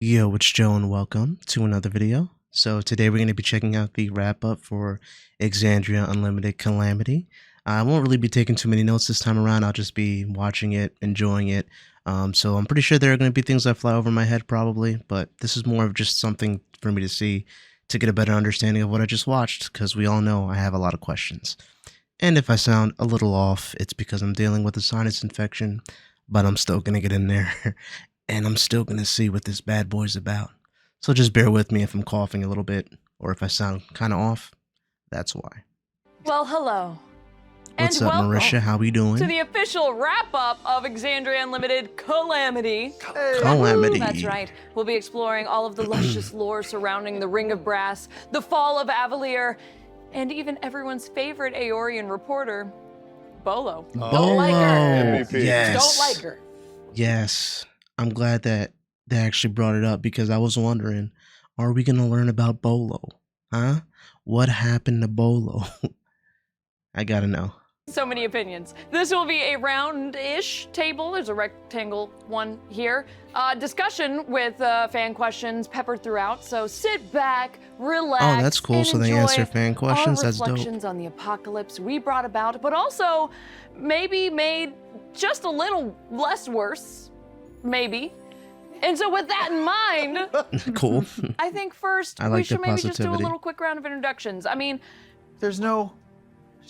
Yo, it's Joe and welcome to another video. So today we're going to be checking out the wrap-up for Exandria Unlimited Calamity. I won't really be taking too many notes this time around. I'll just be watching it, enjoying it. So I'm pretty sure there are going to be things that fly over my head probably, but this is more of just something for me to see to get a better understanding of what I just watched, because we all know I have a lot of questions. And if I sound a little off, it's because I'm dealing with a sinus infection, but I'm still going to get in there. And I'm still going to see what this bad boy's about. So just bear with me if I'm coughing a little bit, or if I sound kind of off, that's why. Well, hello. What's up, Marisha? How we doing? To the official wrap-up of Exandria Unlimited Calamity. Calamity. That's right. We'll be exploring all of the luscious lore surrounding the Ring of Brass, the fall of Avalier, and even everyone's favorite Aeorian reporter, Bolo. Bolo. Like her. Yes. Don't like her. Yes. I'm glad that they actually brought it up, because I was wondering, are we going to learn about Bolo? Huh? What happened to Bolo? I got to know. So many opinions. This will be a round-ish table. There's a rectangle one here. Discussion with fan questions peppered throughout. So sit back, relax. Oh, that's cool. And So they answer fan questions. That's dope. Reflections on the apocalypse we brought about, but also maybe made just a little less worse. Maybe. And so with that in mind, Cool. I think first I like we the should maybe just do a positivity. little quick round of introductions. I mean, There's no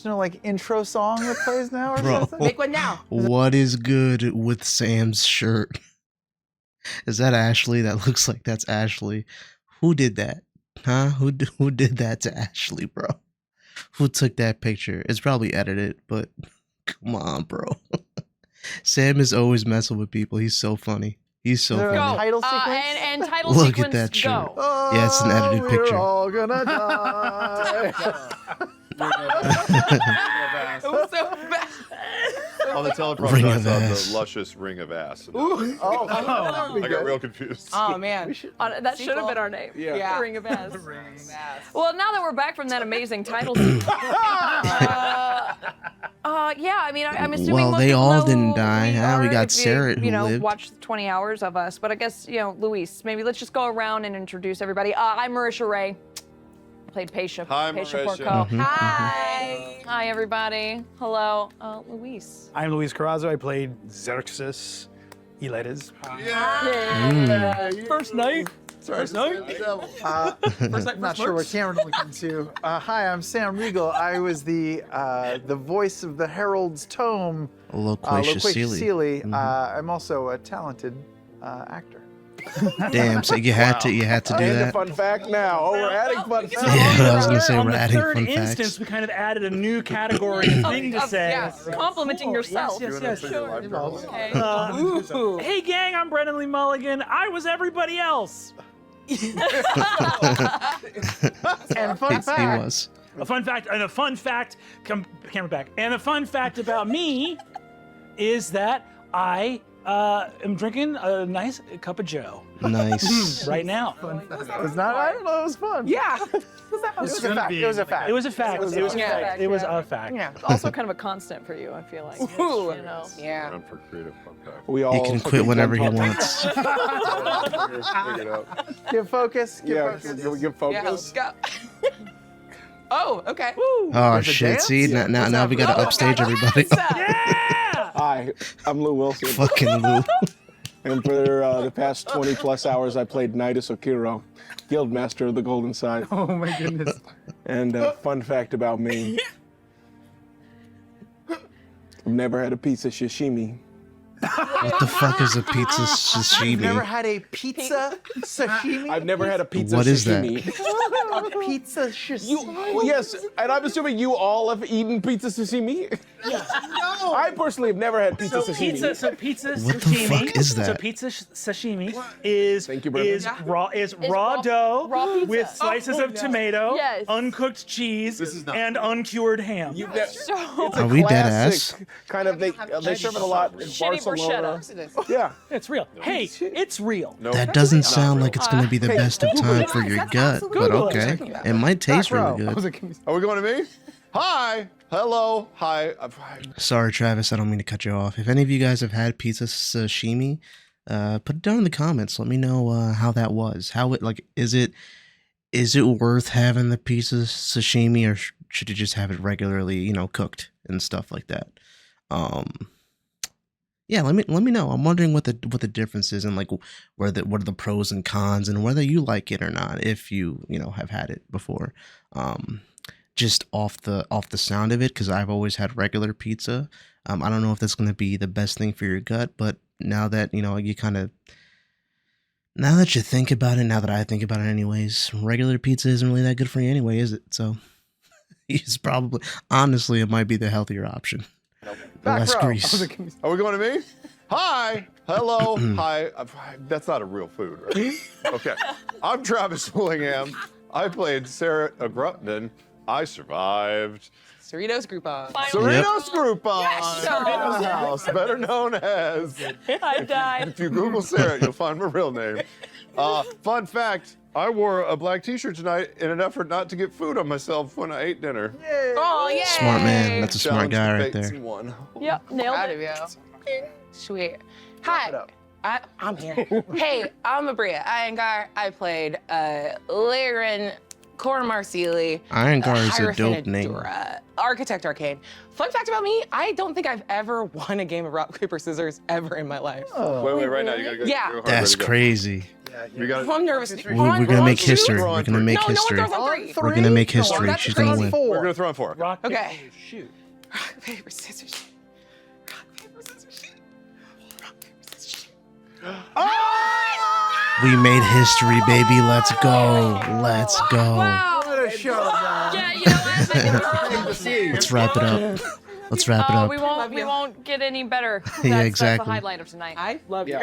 like intro song that plays now or Bro. something? Make one now. What is good with Sam's shirt? Is that Ashley? That looks like that's Ashley. Who did that? Huh? Who did that to Ashley, bro? Who took that picture? It's probably edited, but come on, bro. Sam is always messing with people. He's so funny. He's so Is there a funny. title sequence? and title Look at sequence that shirt. go. Oh, Yeah, it's an edited we're picture. all gonna die. It was so bad. On the Ring teleprompter, I of saw ass. the luscious ring of ass. Oh, that would be I got good. real confused. Oh man. That should have Sequel. been our name. Yeah. Ring of Ass. Ass. Well, now that we're back from that amazing title sequence, yeah, I mean, I'm assuming Well, most they people all know didn't who die, we huh? We are got if Sarah who you know, lived. watched 20 hours of us, but I guess, Luis, maybe let's just go around and introduce everybody. I'm Marisha Ray. Played Paisha. Hi, Paisha Marisha. Porco. Hi. Hi, everybody. Hello, Luis. I'm Luis Carrazzo. I played Xerxes Elides. First night. First night? I'm not sure what camera to look into. Hi, I'm Sam Riegel. I was the voice of the Herald's Tome, Loquacious Loquacious Sealy. Sealy. I'm also a talented actor. Damn, so you had to do And that. a fun fact now. Oh, we're adding fun facts. Yeah, I was gonna say on we're the adding third fun instance, facts. we kind of added a new category and thing to say. yes. Complimenting yourself. Yes, yes, yes. Okay. Ooh. Hey gang, I'm Brendan Lee Mulligan. I was everybody else. And fun He fact, was. A fun fact, camera back. And a fun fact about me is that I am drinking a nice cup of Joe Nice. right now. it was not. I don't know. It was fun. Yeah. It was a fact. It was a fact. It was a fact. It was a Yeah. fact. It was a fact. Yeah. Also kind of a constant for you, I feel like. Ooh. You know. Yeah. Run for creative fun fact. We all He can quit whenever he wants. Figure it out. Give focus. Give Yeah, focus. can we give Yeah, let's focus? go. Oh, okay. Oh There's a shit! dance? See, now we gotta upstage everybody. Yeah! Hi, I'm Lou Wilson. Fucking Lou. And for the past 20 plus hours, I played Nidus Okiro, Guildmaster of the Golden Side. Oh my goodness. And fun fact about me, I've never had a piece of sashimi. What the fuck is a pizza I've never sashimi? had a pizza sashimi. I've never had a pizza What is that? sashimi. a pizza sashimi. Well, yes, and I'm assuming you all have eaten pizza sashimi? No. I personally have never had pizza sashimi. Pizza What the sashimi. fuck is that? So pizza sashimi is Thank you, Brendan. raw raw- dough raw pizza. with slices of tomato, Yes. uncooked cheese, and uncured ham. You've ne- Are we dead ass? classic kind of, they serve it a lot in Shitty Barcelona. bruschetta. Yeah. It's real. Hey, it's real. No, That doesn't sound like it's gonna be the best of time for your gut, but Google it. okay. It might taste really good. Are we going to me? Hi. Hello. Hi. Sorry, Travis, I don't mean to cut you off. If any of you guys have had pizza sashimi, put it down in the comments. Let me know how that was. How it like is it worth having the pizza sashimi, or should you just have it regularly, cooked and stuff like that? Yeah, let me know. I'm wondering what the difference is, and like what are the pros and cons, and whether you like it or not, if you have had it before. Just off the sound of it, because I've always had regular pizza. I don't know if that's going to be the best thing for your gut, but now that now that you think about it, now that I think about it anyways, regular pizza isn't really that good for you anyway, is it? So it's probably, honestly, it might be the healthier option. Back Less row. grease. Are we going to me? Hi. Hello. Hi. That's not a real food, right? Okay. I'm Travis Willingham. I played Sarah Agrupton. I survived. Cerritos Groupon. Cerritos Groupon. Yes! Sarah's house, better known as. I died. If you Google Sarah, you'll find my real name. Fun fact, I wore a black t-shirt tonight in an effort not to get food on myself when I ate dinner. Oh, yeah. Smart man. That's a smart guy right there. One. Yep, nailed Proud it. of you. Sweet. Hi. I'm here. Hey, I'm Abria Iyengar. I played Lyran Cor Marsili. Iyengar is a dope name. Architect Arcane. Fun fact about me, I don't think I've ever won a game of rock, paper, scissors ever in my life. Wait, right now. You gotta go. Yeah. go hard, That's ready to go. crazy. You got I'm nervous. We're gonna make history. We're gonna make history. No one throws on three. We're gonna make history. that's She's gonna win. We're gonna throw on 4. Rock, paper, Okay. shoot. Rock, paper, scissors, shoot. Rock, paper, scissors, shoot. Rock, paper, scissors, shoot. We made history, baby. Let's go. Let's go. Wow. What a show, man. Yeah, you know what? I think Let's wrap it up. Let's wrap it up. we won't get any better. That's, Yeah, That's exactly. the highlight of tonight. I love you.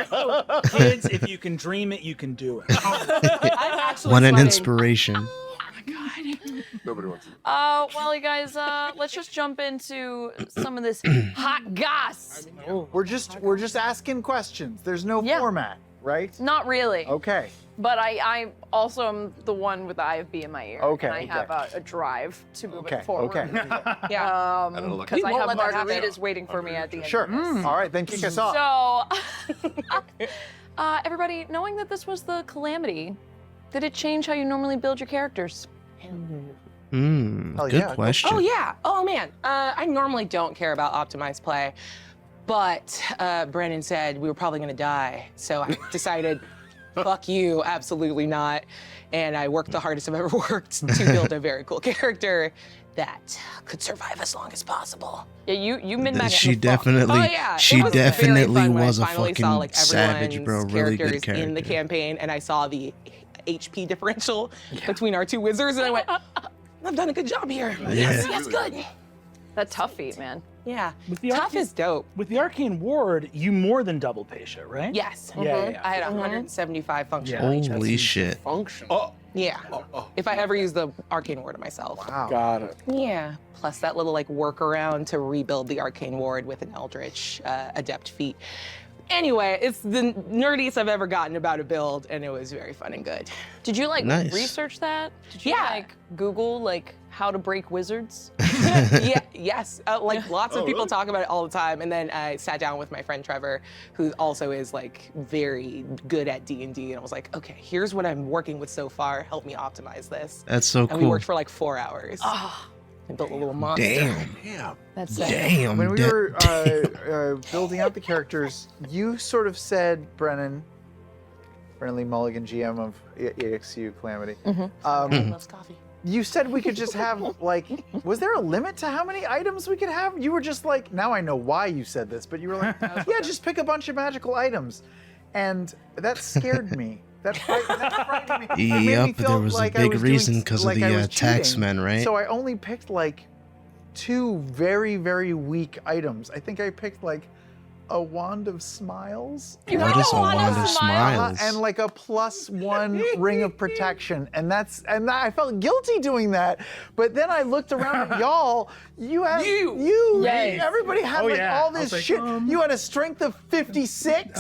Kids, if you can dream it, you can do it. I'm actually What an sweating. inspiration. Nobody wants to. Well, you guys, let's just jump into some of this hot goss. We're just asking questions. There's no Yeah. format, right? Not really, Okay. but I also am the one with the IFB in my ear. Okay, And I okay. have a drive to move Okay. it forward. Okay. Yeah. Because I won't have let that happen. margaritas waiting for me at the end. Sure. of this. All right, then kick us off. So, everybody, knowing that this was the Calamity, did it change how you normally build your characters? Hell Good yeah. question. Oh yeah. Oh man. I normally don't care about optimized play, but Brennan said we were probably gonna die, so I decided, fuck you, absolutely not. And I worked the hardest I've ever worked to build a very cool character that could survive as long as possible. Yeah, you min-max. She definitely, Oh yeah. she it was very definitely fun when I was a finally fucking saw, like, savage, bro. everyone's Really good characters in the character. campaign, and I saw the HP differential between our two wizards, and I went, I've done a good job here. Yes, yes, good. That tough feat, man. Yeah. With the Tough arcane- is dope. With the arcane ward, you more than doubled Pasha, right? Yes. Yeah, yeah, yeah. I had 175 functional HP. Holy shit. Function. Yeah. If I ever use the arcane ward myself. Wow. Got it. Yeah. Plus that little like workaround to rebuild the arcane ward with an eldritch adept feat. Anyway, it's the nerdiest I've ever gotten about a build, and it was very fun and good. Did you like Nice. research that? Did you Yeah. like Google like how to break wizards? Yeah, yes. Like lots of people talk about it all the time, and then I sat down with my friend Trevor, who also is like very good at D&D, and I was like, okay, here's what I'm working with so far. Help me optimize this. That's so And we cool. worked for like 4 hours. And built a little monster. Damn. That's Damn. When we that- were building out the characters, you sort of said, Brennan, Brennan Lee Mulligan, GM of EXU Calamity, Loves coffee. you said we could just have, like, was there a limit to how many items we could have? You were just like, now I know why you said this, but you were like, yeah, just pick a bunch of magical items. And that scared me. That frightened me. It made me Yep, feel there was like a I big was reason doing- because like of I the was tax cheating. men, right? So I only picked like 2 very, very weak items. I think I picked like a wand of smiles. What is a wand of smiles? And like a +1 ring of protection, and I felt guilty doing that. But then I looked around at y'all. You had Yes. everybody had like yeah. all I was this like, shit. You had a strength of 56.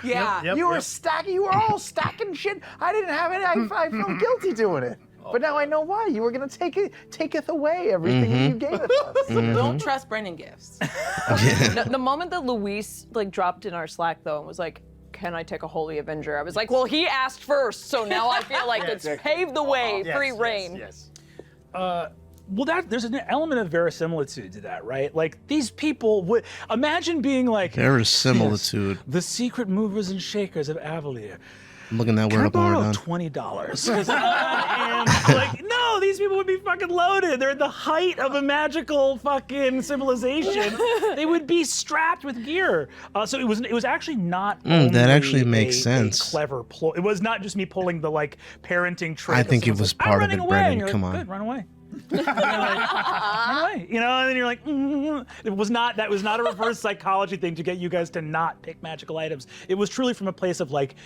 Yeah. You were stacking. You were all stacking shit. I didn't have any. I felt guilty doing it. But now I know why. You were going to taketh away everything that you gave us. Don't trust Brennan gifts. The moment that Luis like dropped in our Slack though and was like, "Can I take a Holy Avenger?" I was like, "Well, he asked first, so now I feel like it's paved the way, free reign." Yes. Well, there's an element of verisimilitude to that, right? Like these people would imagine being like Verisimilitude. "Yes, the secret movers and shakers of Avalier. I'm looking that Can word I up one more borrow time. $20? And like, no, these people would be fucking loaded. They're at the height of a magical fucking civilization. They would be strapped with gear. So it was actually not. That actually only makes a sense. Clever ploy. It was not just me pulling the like parenting trick. I of think it someone's was like, part "I'm of running it, away." Brennan. And you're Come like, on. Good, run away. And you're like, run away, you know, and then you're like, That was not a reverse psychology thing to get you guys to not pick magical items. It was truly from a place of like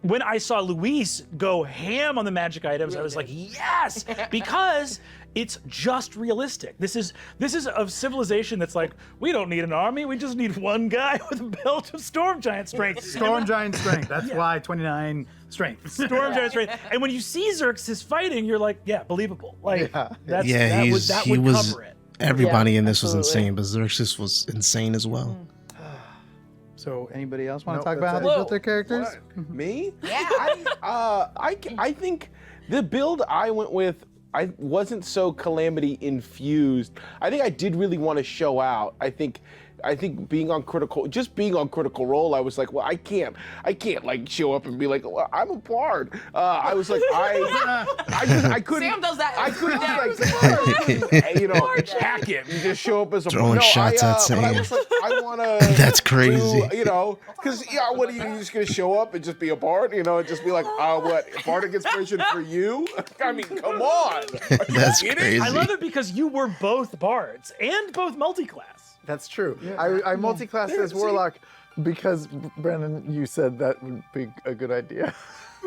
when I saw Luis go ham on the magic items, I was like, yes, because it's just realistic. This is a civilization that's like, we don't need an army, we just need one guy with a belt of storm giant strength. Storm giant strength. That's why 29 strength. Storm giant strength. And when you see Xerxes fighting, you're like, yeah, believable. Like that he would was. cover it. Everybody Yeah, in this was absolutely. insane, but Xerxes was insane as well. So anybody else want Nope, to talk about how that's they it. built their characters? Me? Yeah. I think the build I went with, I wasn't so Calamity infused. I think I did really want to show out. I think being on Critical Role, I was like, well, I can't like show up and be like, well, I'm a bard. I was like, I couldn't. Sam does that. I couldn't just like, you know, hack it and just show up as a Throwing shots at but I Sam. was like, I want to. That's crazy. You know, because what are you just gonna show up and just be a bard? You know, and just be like, what bardic inspiration for you? I mean, come on. Are you That's kidding? crazy. I love it because you were both bards and both multi-class. That's true. I multi-classed as Warlock because, Brennan, you said that would be a good idea.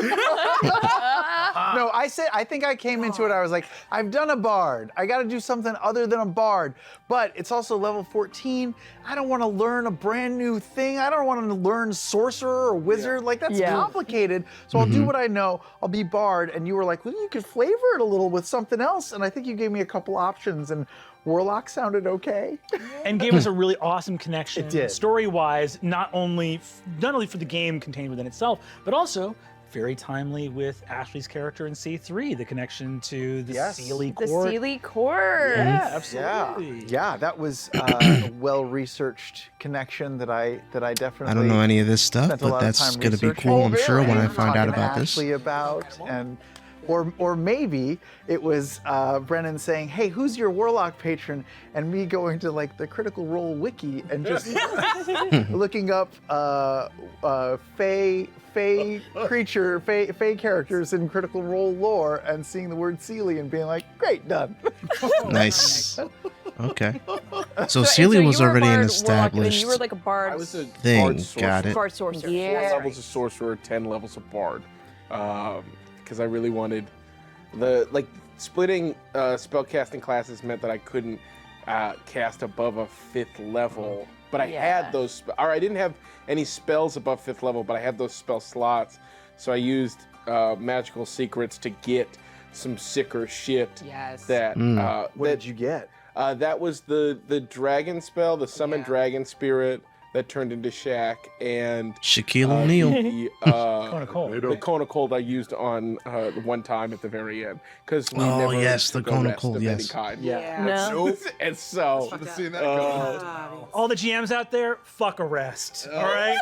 No, I think I came into it, I was like, I've done a bard. I got to do something other than a bard. But it's also level 14. I don't want to learn a brand new thing. I don't want to learn sorcerer or wizard. Like, that's complicated. So I'll do what I know. I'll be bard. And you were like, well, you could flavor it a little with something else. And I think you gave me a couple options. And Warlock sounded okay. And gave us a really awesome connection. It did. Story-wise, not only for the game contained within itself, but also very timely with Ashley's character in C3, the connection to the Sealy The court. Sealy court. Yeah, absolutely. Yeah, that was a well-researched connection that I definitely. I don't know any of this stuff, spent a lot but of that's time going to be researching. cool, I'm sure, when I And find out talking to about this. Ashley about and. Or maybe it was Brennan saying, hey, who's your Warlock patron? And me going to like the Critical Role wiki and just looking up Fey characters in Critical Role lore and seeing the word Sealy and being like, great, done. Nice. Okay. So So Sealy was you were a already an bard, Warlock, and then established you were like a bard. I was a thing. bard sorcerer. Got it. Bard sorcerer. 4 levels of sorcerer, 10 levels of bard. Because I really wanted splitting spellcasting classes meant that I couldn't cast above a 5th level. But I had those, or I didn't have any spells above 5th level, but I had those spell slots. So I used magical secrets to get some sicker shit. Yes. What did you get? That was the dragon spell, the summon dragon spirit that turned into Shaq, and Shaquille O'Neal. the Cone of Cold. the cone of cold I used on one time at the very end because we Oh, never yes, the took a cone of rest cold, any yes. kind. No. And so All the GMs out there, fuck a rest. All right?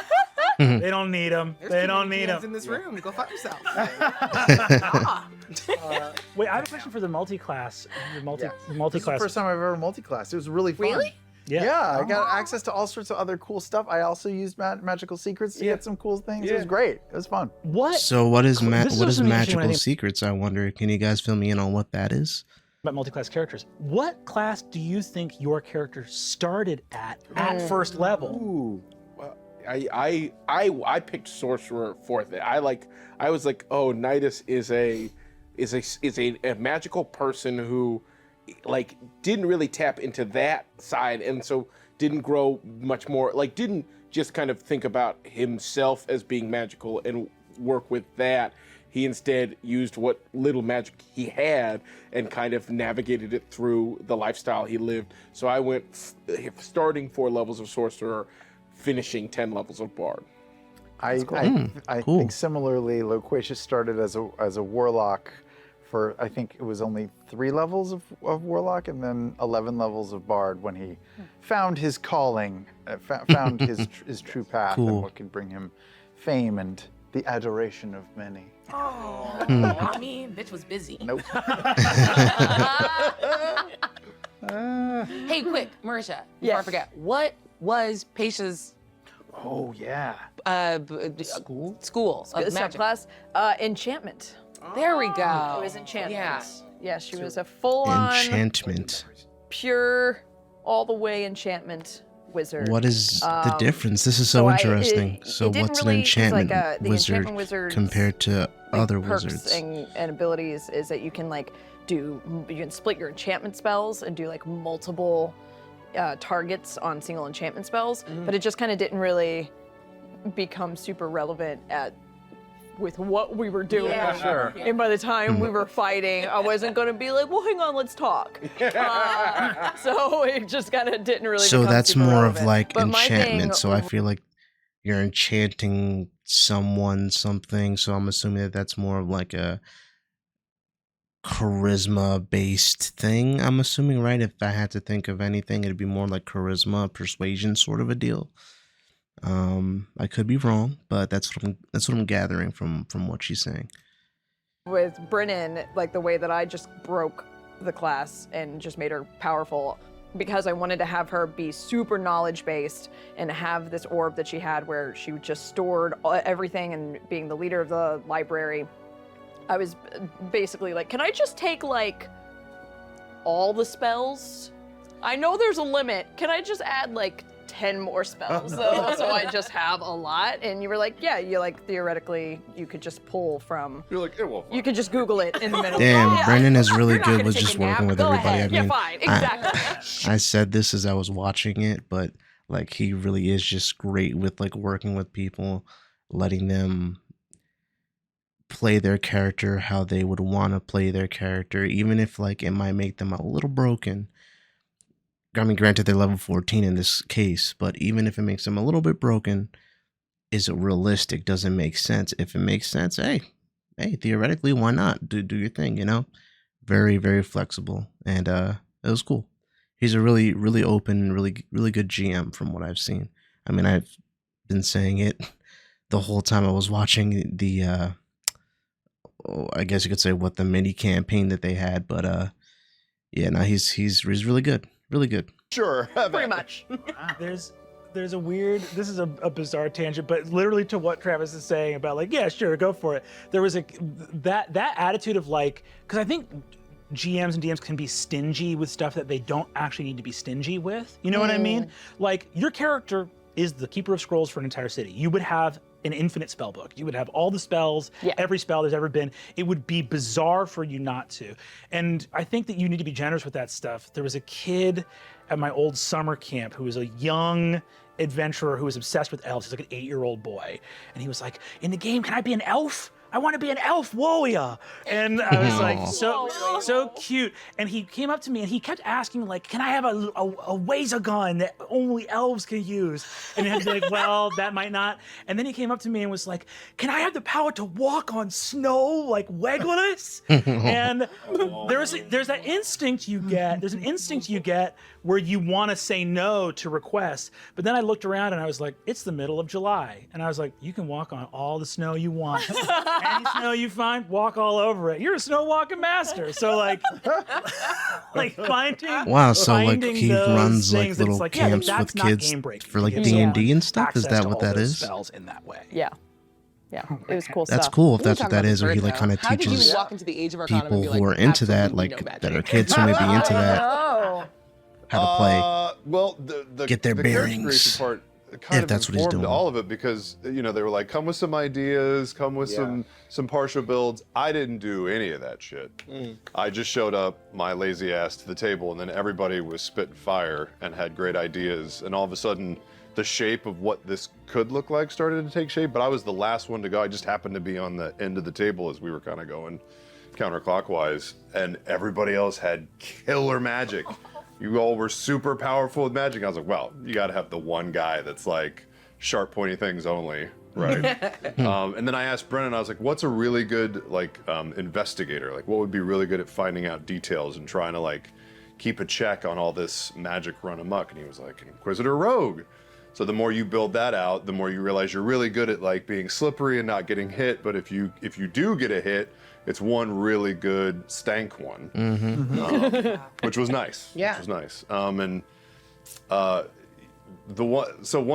They don't need them. They don't need them. in this room. Go fuck yourself. Wait, I have a question for the multi-class. The This is the multi-class. first time I've ever multi-classed. It was really fun. Really? Yeah, I got access to all sorts of other cool stuff. I also used magical secrets to get some cool things. It was great. It was fun. What So what is This is what is something interesting when I magical think- secrets? I wonder. Can you guys fill me in on what that is? about multi-class characters? What class do you think your character started at first level? ooh, well, I picked sorcerer fourth. I was like, oh, Nidus is a magical person who like didn't really tap into that side, and so didn't grow much more. Like didn't just kind of think about himself as being magical and work with that. He instead used what little magic he had and kind of navigated it through the lifestyle he lived. So I went starting 4 levels of sorcerer, finishing 10 levels of bard. I cool. think similarly, Loquacious started as a warlock for, I think it was only 3 levels of warlock and then 11 levels of bard when he found his calling, found his true path Cool. and what could bring him fame and the adoration of many. Oh, I mean, bitch was busy. Nope. Hey, quick, Marisha, before I Yes. forget, what was Paisha's Oh yeah. school of magic? Subclass, enchantment. There we go. It was enchantment. Yeah. Yeah, she was a full-on, Enchantment. pure, all the way enchantment wizard. What is the difference? This is so so interesting. it So didn't what's really- an it's enchantment like, the wizard enchantment wizards, compared to other perks wizards? and abilities is that you can you can split your enchantment spells and do like multiple targets on single enchantment spells, but it just kind of didn't really become super relevant with what we were doing. Yeah. Sure. And by the time we were fighting, I wasn't going to be like, well, hang on, let's talk. So it just kind of didn't really So become that's super more of relevant. like But my thing- enchantment. So I feel like you're enchanting someone something. So I'm assuming that that's more of like a charisma based thing. I'm assuming, right? If I had to think of anything, it'd be more like charisma, persuasion sort of a deal. I could be wrong, but that's what I'm gathering from what she's saying. with Brennan, like the way that I just broke the class and just made her powerful, because I wanted to have her be super knowledge based and have this orb that she had where she just stored everything, and being the leader of the library, I was basically like, can I just take like all the spells? I know there's a limit. Can I just add like 10 more spells though, so I just have a lot? And you were like, yeah, you like theoretically you could just pull from. You're like, it will. You could just Google it in the middle. Damn, Yeah. Brendan is really You're not good gonna with take just a nap. working with Go everybody. ahead. I mean, Yeah, fine. Exactly. I said this as I was watching it, but like he really is just great with like working with people, letting them play their character how they would want to play their character, even if like it might make them a little broken. I mean, granted, they're level 14 in this case, but even if it makes them a little bit broken, is it realistic? Does it make sense? If it makes sense, hey, theoretically, why not? Do your thing, you know? Very, very flexible. And it was cool. He's a really, really open, really good GM from what I've seen. I mean, I've been saying it the whole time I was watching the, I guess you could say what the mini campaign that they had, but yeah, no, he's really good. Really good. Sure. Pretty much. There's a weird, this is a bizarre tangent, but literally to what Travis is saying about like, yeah, sure, go for it. There was that attitude of like, because I think GMs and DMs can be stingy with stuff that they don't actually need to be stingy with. You know what I mean? Like your character is the keeper of scrolls for an entire city. You would have an infinite spell book. You would have all the spells, every spell there's ever been. It would be bizarre for you not to. And I think that you need to be generous with that stuff. There was a kid at my old summer camp who was a young adventurer who was obsessed with elves. He's like an 8-year-old boy. And he was like, in the game, can I be an elf? I want to be an elf warrior. And I was like, so cute. And he came up to me and he kept asking like, can I have a laser gun that only elves can use? And I'd be like, well, that might not. And then he came up to me and was like, can I have the power to walk on snow like Legolas? And there's that instinct you get. There's an instinct you get where you want to say no to requests. But then I looked around and I was like, it's the middle of July. And I was like, you can walk on all the snow you want. Any snow you find, walk all over it. You're a snow walking master. So like finding Wow, so like finding he those runs like things that's little like, yeah, camps that's with not kids game-breaking. for like It gives D&D and someone stuff. Is access that to what all that those is? Spells in that way. Yeah. It was cool That's stuff. cool if We that's were what talking that about is, this or he earlier, like kind of though. How did teaches you walk into the Age of Arcana people and be like, who are into that, absolutely like no magic? that are kids who may be into that, Oh. how to play. Well, Get their the character bearings, creation part kind if of that's what he's informed doing. all of it because they were like, come with some ideas, come with some partial builds. I didn't do any of that shit. I just showed up my lazy ass to the table, and then everybody was spitting fire and had great ideas, and all of a sudden the shape of what this could look like started to take shape, but I was the last one to go. I just happened to be on the end of the table as we were kind of going counterclockwise, and everybody else had killer magic. You all were super powerful with magic. I was like, well, you got to have the one guy that's like sharp, pointy things only, right? And then I asked Brennan, I was like, what's a really good like investigator? Like, what would be really good at finding out details and trying to like keep a check on all this magic run amok? And he was like, Inquisitor Rogue. So the more you build that out, the more you realize you're really good at like being slippery and not getting hit. But if you do get a hit, it's one really good stank one, which was nice. Yeah. Which was nice. One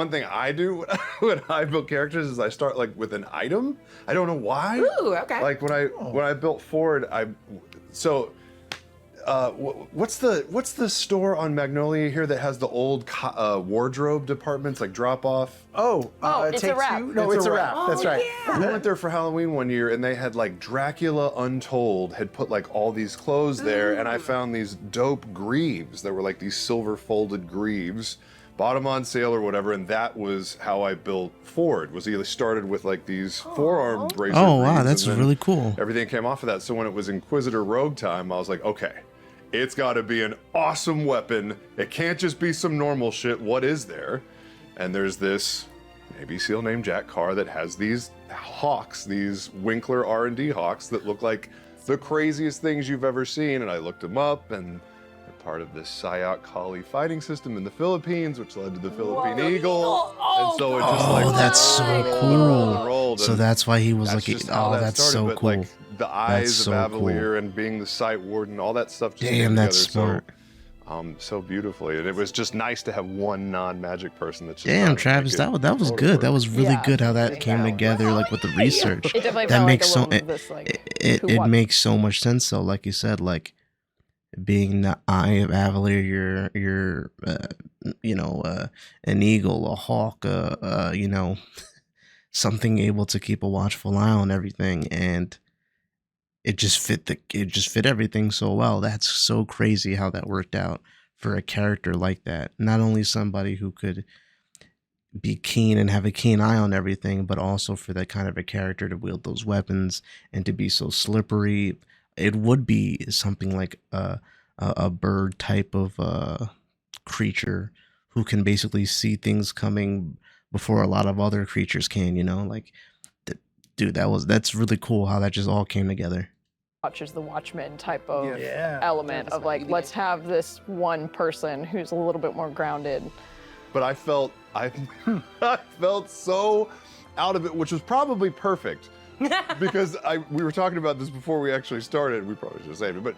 thing I do when I build characters is I start like with an item. I don't know why. Ooh, okay. Like when I built Ford, what's the store on Magnolia here that has the old wardrobe departments like drop off? It's a wrap. No, it's a wrap. That's right. We went there for Halloween one year, and they had like Dracula Untold had put like all these clothes there, and I found these dope greaves that were like these silver folded greaves, bought them on sale or whatever, and that was how I built Ford. Was he started with like these forearm bracer Oh wow, greaves, that's and then really cool. everything came off of that. So when it was Inquisitor Rogue time, I was like, okay, it's got to be an awesome weapon. It can't just be some normal shit. What is there? And there's this Navy SEAL named Jack Carr that has these hawks, these Winkler R&D hawks that look like the craziest things you've ever seen. And I looked them up, and they're part of this Sayak Kali fighting system in the Philippines, which led to the Philippine Eagle. And so it just like that's so rolled and cool. rolled, So and that's why he was that's like, just how oh, that that's started, so but, cool. Like, the eyes so of cool. Avalier and being the site warden, all that stuff just Damn, came that's together smart. so beautifully. And it was just nice to have one non-magic person that's just Damn, trying to Travis, make that was it good. That was really Yeah, good how that absolutely. came together, like with the research. It definitely That felt makes like a so little this like it makes so much sense. So, like you said, like being the eye of Avalier, you're an eagle, a hawk, something able to keep a watchful eye on everything, and it just fit everything so well. That's so crazy how that worked out for a character like that. Not only somebody who could be keen and have a keen eye on everything, but also for that kind of a character to wield those weapons and to be so slippery. It would be something like a bird type of creature who can basically see things coming before a lot of other creatures can, dude, that's really cool how that just all came together. Watches the Watchmen type of Yeah. element of like, let's have this one person who's a little bit more grounded. But I felt so out of it, which was probably perfect. Because we were talking about this before we actually started. We probably should save it, but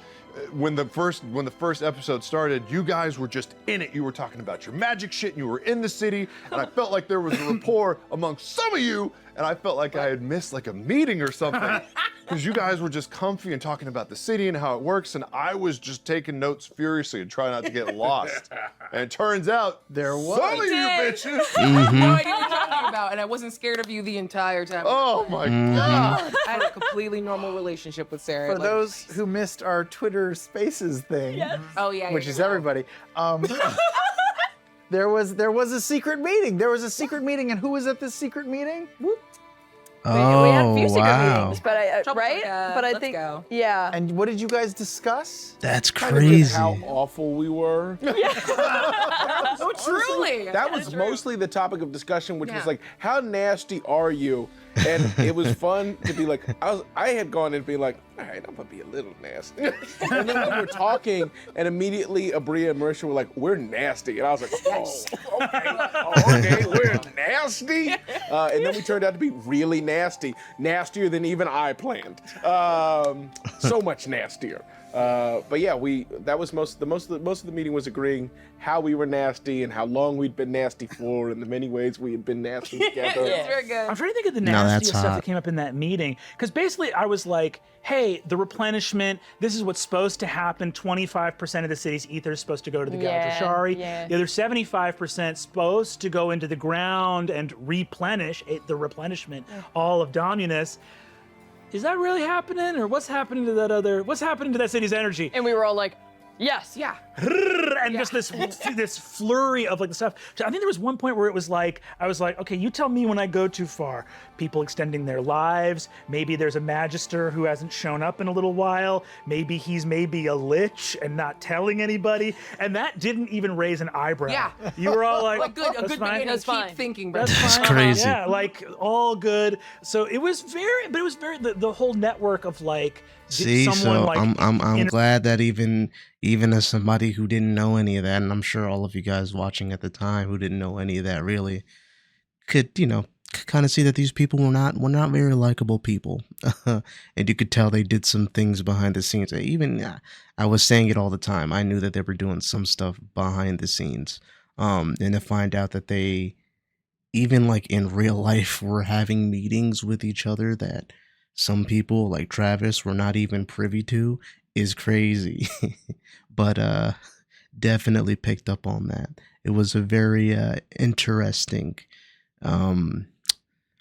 when the first episode started, you guys were just in it. You were talking about your magic shit, and you were in the city, and I felt like there was a rapport amongst some of you, and I felt like I had missed like a meeting or something, because you guys were just comfy and talking about the city and how it works, and I was just taking notes furiously and trying not to get lost. And it turns out There was. some of you did. bitches. No idea what you're talking about, and I wasn't scared of you the entire time. Oh my god. I had a completely normal relationship with Sarah. For those who missed our Twitter Spaces thing, oh yeah, which is everybody, there was a secret meeting. There was a secret meeting, and who was at this secret meeting? We had a few secret wow. meetings, but Trouble right? Chica, But I let's think, go. yeah. And what did you guys discuss? That's Kind of just crazy. how awful we were. Oh, truly. That was mostly the topic of discussion, which was Yeah. like, how nasty are you? And it was fun to be like, I had gone and be like, all right, I'm gonna be a little nasty. And then we were talking, and immediately Abria and Marisha were like, we're nasty. And I was like, okay, we're nasty. And then we turned out to be really nasty, nastier than even I planned. So much nastier. But yeah, that was most of the meeting was agreeing how we were nasty and how long we'd been nasty for, and the many ways we had been nasty together. It's very good. I'm trying to think of the Now that's nastiest stuff hot. that came up in that meeting. Because basically I was like, hey, the replenishment, this is what's supposed to happen. 25% of the city's ether is supposed to go to the Yeah, Galdrashari. yeah. The other 75% supposed to go into the ground and replenish the replenishment, all of Dominus. Is that really happening? Or what's happening to that city's energy? And we were all like, yes. Yeah. and just this flurry of like the stuff. I think there was one point where it was like, I was like, okay, you tell me when I go too far. People extending their lives. Maybe there's a magister who hasn't shown up in a little while. Maybe he's a lich and not telling anybody. And that didn't even raise an eyebrow. Yeah. You were all like, a good that's fine. beginning. That's fine. Keep thinking, That's brother. fine. crazy. Yeah, like all good. So it was very, the whole network of like, See, someone so like I'm glad that even as somebody who didn't know any of that, and I'm sure all of you guys watching at the time who didn't know any of that really could, kind of see that these people were not very likable people, and you could tell they did some things behind the scenes. I was saying it all the time. I knew that they were doing some stuff behind the scenes, and to find out that they even like in real life were having meetings with each other that some people like Travis were not even privy to is crazy. But definitely picked up on that. It was a very interesting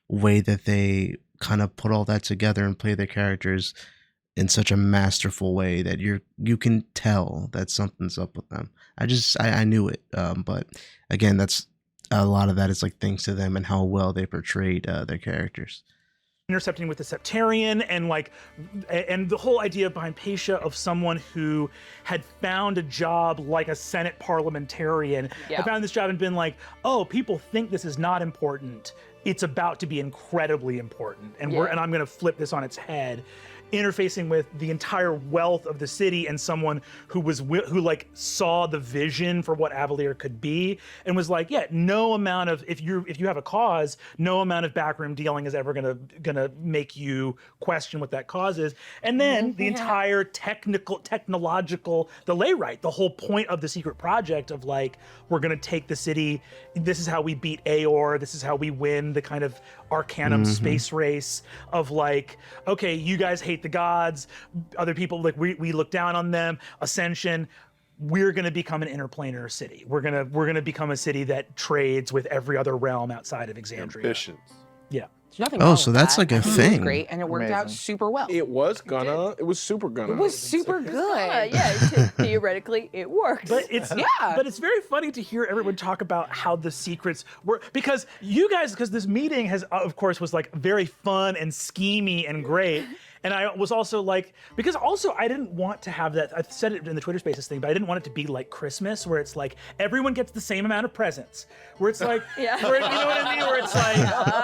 way that they kind of put all that together and play their characters in such a masterful way that you can tell that something's up with them. I knew it, but again, that's a lot of that is like thanks to them and how well they portrayed their characters. Intercepting with the Septarian and the whole idea behind Paisha of someone who had found a job like a Senate parliamentarian, had found this job and been like, oh, people think this is not important. It's about to be incredibly important, and I'm going to flip this on its head. Interfacing with the entire wealth of the city and someone who like saw the vision for what Avalier could be and was like, yeah, no amount of if you have a cause, no amount of backroom dealing is ever gonna make you question what that cause is. And then the entire technological, the Layrite, the whole point of the secret project of like, we're gonna take the city, this is how we beat Aor, this is how we win the kind of Arcanum space race of like, okay, you guys hate the gods, other people like we look down on them, Ascension, we're going to become an interplanar city. We're going to become a city that trades with every other realm outside of Exandria. Ambitions. Yeah. There's nothing Oh, wrong so with that's that. like a I think It thing. was great, and it worked out Amazing. super well. It was super gonna. It was super good. Theoretically, it worked. But it's but it's very funny to hear everyone talk about how the secrets were, because this meeting has of course was like very fun and schemy and great. And I was also like, because also I didn't want to have that, I said it in the Twitter Spaces thing, but I didn't want it to be like Christmas, where it's like everyone gets the same amount of presents. Where it's like, where, you know what I mean? Where it's like,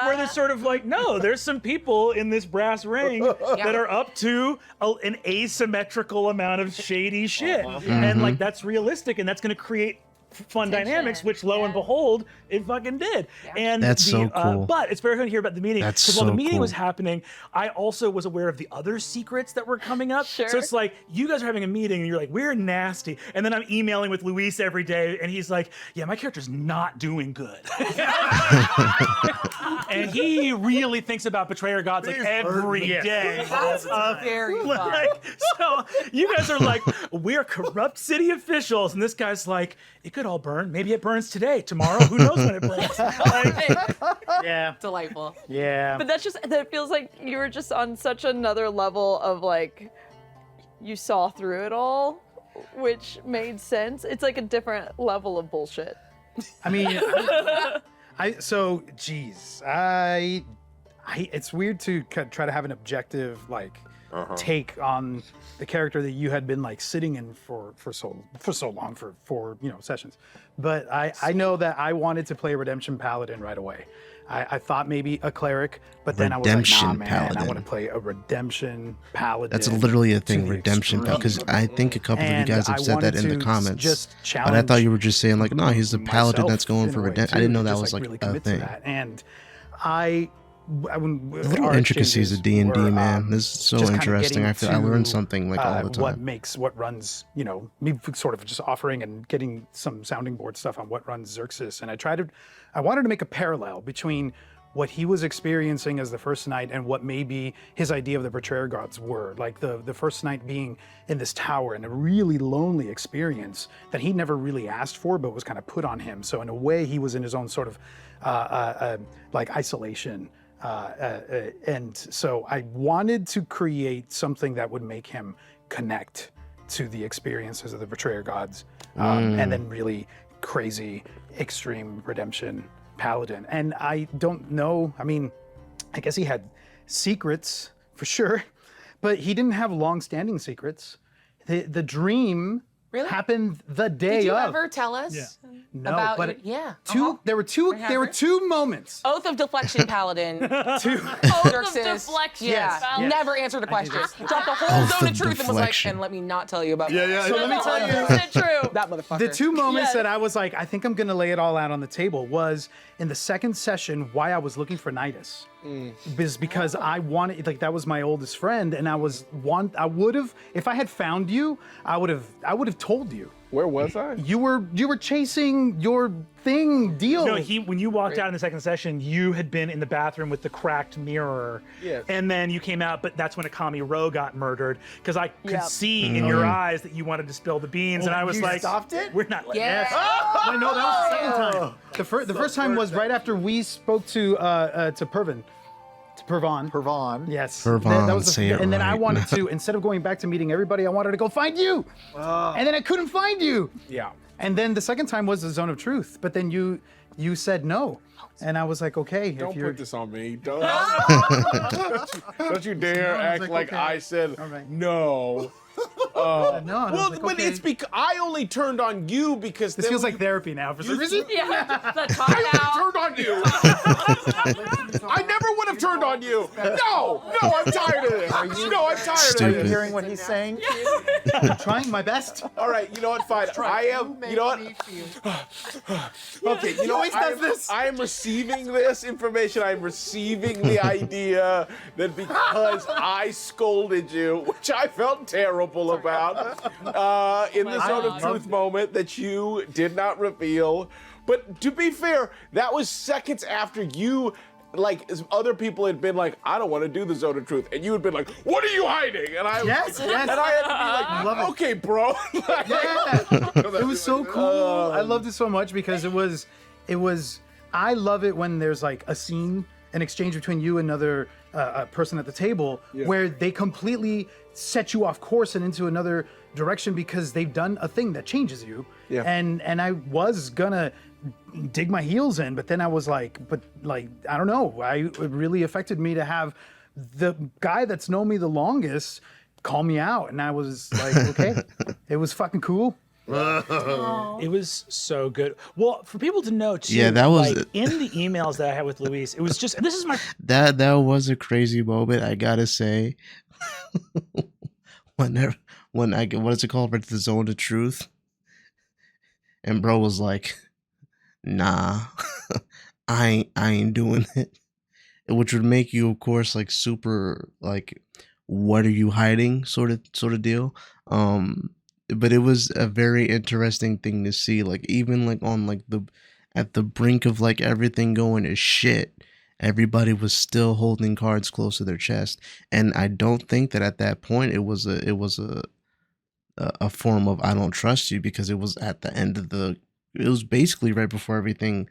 where there's sort of like, no, there's some people in this brass ring that are up to an asymmetrical amount of shady shit. And like, that's realistic, and that's gonna create fun dynamics, which lo and behold, it fucking did. And That's so cool. But it's very good to hear about the meeting. That's Because while so the meeting cool. was happening, I also was aware of the other secrets that were coming up. Sure. So it's like, you guys are having a meeting and you're like, we're nasty. And then I'm emailing with Luis every day and he's like, yeah, my character's not doing good. And he really thinks about betrayer gods like every day. That's very fun. Like, so you guys are like, we're corrupt city officials, and this guy's like, it could all burn. Maybe it burns today, tomorrow. Who knows when it burns? Like, yeah, Delightful. yeah. But that feels like you were just on such another level of like, you saw through it all, which made sense. It's like a different level of bullshit. I mean, it's weird to try to have an objective take on the character that you had been like sitting in for so long for sessions. But I know that I wanted to play Redemption Paladin right away. I thought maybe a cleric, but then I was like, nah, Redemption man, Paladin. I want to play a Redemption Paladin. That's literally a to thing, the Redemption, because I think a couple of you And guys have I said that wanted in the to comments. just But I thought you were just saying like, no, he's a myself paladin that's going in for a way, redemption. I too, didn't know to that just, was like really a commit to thing. that. And The little intricacies of D&D, man. This is so interesting. I feel I learned something like all the time. What runs, me sort of just offering and getting some sounding board stuff on what runs Xerxes. And I wanted to make a parallel between what he was experiencing as the first night and what maybe his idea of the betrayer gods were. Like the first night being in this tower and a really lonely experience that he never really asked for, but was kind of put on him. So in a way, he was in his own sort of like isolation. And so I wanted to create something that would make him connect to the experiences of the Betrayer gods, and then really crazy, extreme redemption Paladin. And I don't know, I mean, I guess he had secrets for sure, but he didn't have long-standing secrets. The dream happened the day Did you of. ever tell us? Yeah. No, about but yeah. there were two moments. Oath of deflection, Paladin. Two. Oath of Xerxes. deflection. Yeah. Paladin. Never answered a question. Dropped the whole Oath zone of of truth and was like, deflection. and let me not tell you about So let me tell you, 100% true. that motherfucker. the two moments Yes. that I was like, I think I'm gonna lay it all out on the table was in the second session why I was looking for Nidus. Is because I wanted, like, that was my oldest friend, and I would have, if I had found you, I would have told you. Where was I? You were chasing your deal. No, when you walked out in the second session, you had been in the bathroom with the cracked mirror. Yes. And then you came out, but that's when Akami Ro got murdered. Because I could Yep. see in your eyes that you wanted to spill the beans. and I was you like, stopped it? We're not letting Yeah. that. No, that was the second time. The first time was right after we spoke to Pervin. To Pervon. Pervon. Yes. Pervon, That was say it and then I right. wanted to, instead of going back to meeting everybody, I wanted to go find you. And then I couldn't find you. Yeah. And then the second time was the zone of truth. But then you said no. And I was like, okay. Don't if you're, put this on me. Don't you dare I was act like, like okay. I said All right. no. no, and I was Well, like, but okay. it's because I only turned on you because This feels like therapy now for some reason. Yeah, the talk I out. turned on you. I never would have turned on you. No, I'm tired of this. No, I'm tired Are Stupid. you of this. hearing what he's saying? I'm trying my best. All right, you know what? Fine. I am. You know what? Okay, you know always what? does this. I am receiving this information. I'm receiving the idea that because I scolded you, which I felt terrible about, in the zone of truth moment that you did not reveal. But to be fair, that was seconds after you. Like, as other people had been like, I don't want to do the zone of truth, and you had been like, what are you hiding? And I, Yes, yes. and I had to be Love like, it. okay, bro. Yeah. It was so cool. I loved it so much because it was, I love it when there's like a scene, an exchange between you and another person at the table where they completely set you off course and into another direction because they've done a thing that changes you. Yeah. And I was gonna dig my heels in, but then I was like, I don't know. It really affected me to have the guy that's known me the longest call me out, and I was like, okay, it was fucking cool. It was so good. Well, for people to know too, Yeah, that was- like, in the emails that I had with Luis. It was just, and this is my That was a crazy moment, I gotta say. when I get, what is it called, the zone of truth, and bro was like, nah, I ain't doing it, which would make you, of course, like super like, what are you hiding, sort of deal. But it was a very interesting thing to see, like, even like on like at the brink of like everything going to shit, everybody was still holding cards close to their chest. And I don't think that at that point it was a form of I don't trust you, because it was at the end of it was basically right before everything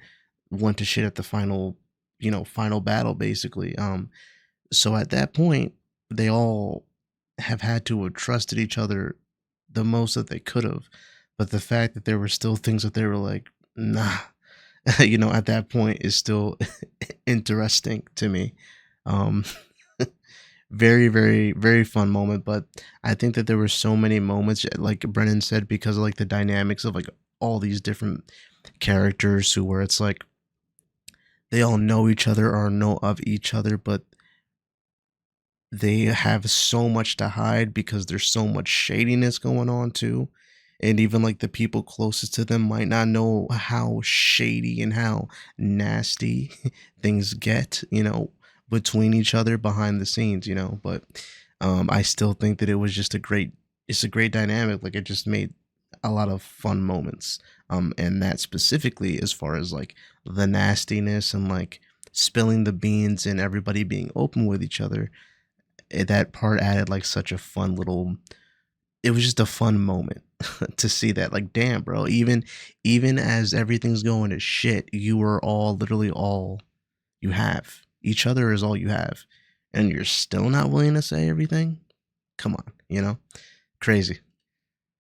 went to shit at the final battle, basically. So at that point they all have had to have trusted each other the most that they could have. But the fact that there were still things that they were like, nah, at that point is still interesting to me. Very, very, very fun moment. But I think that there were so many moments, like Brennan said, because of like the dynamics of like all these different characters where it's like they all know each other or know of each other, but they have so much to hide because there's so much shadiness going on too. And even like the people closest to them might not know how shady and how nasty things get, between each other behind the scenes, but I still think that it's a great dynamic. Like, it just made a lot of fun moments. And that specifically as far as like the nastiness and like spilling the beans and everybody being open with each other, that part added like such a fun little, it was just a fun moment to see that, like, damn, bro, even as everything's going to shit, you are literally all you have. Each other is all you have, and you're still not willing to say everything. Come on, crazy.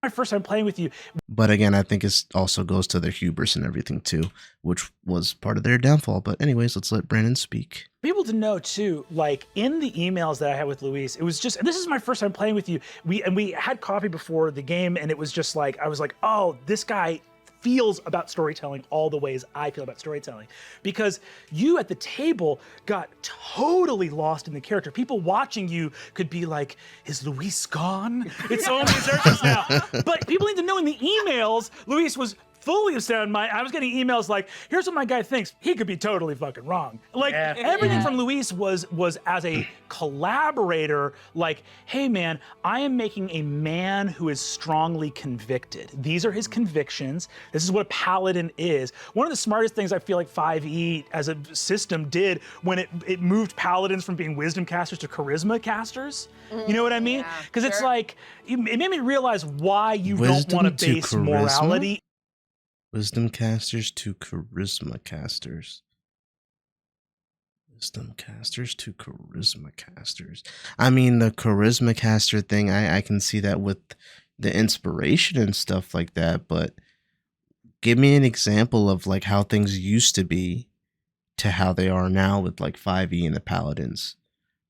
My first time playing with you. But again, I think it also goes to their hubris and everything too, which was part of their downfall. But anyways, let's let Brandon speak. People to know too, like in the emails that I had with Luis, it was just, and this is my first time playing with you. We had coffee before the game, and it was just like, I was like, oh, this guy feels about storytelling all the ways I feel about storytelling, because you at the table got totally lost in the character. People watching you could be like, is Luis gone? It's only Xerxes now. But people need to know in the emails, Luis was fully of sound mind. I was getting emails like, here's what my guy thinks. He could be totally fucking wrong. Like everything from Luis was as a collaborator, like, hey man, I am making a man who is strongly convicted. These are his convictions. This is what a paladin is. One of the smartest things I feel like 5e as a system did when it moved paladins from being wisdom casters to charisma casters. You know what I mean? Because it's like, it made me realize why you don't want to base morality. Wisdom casters to charisma casters. Wisdom casters to charisma casters. I mean, the charisma caster thing, I can see that with the inspiration and stuff like that, but give me an example of like how things used to be to how they are now with like 5e and the paladins.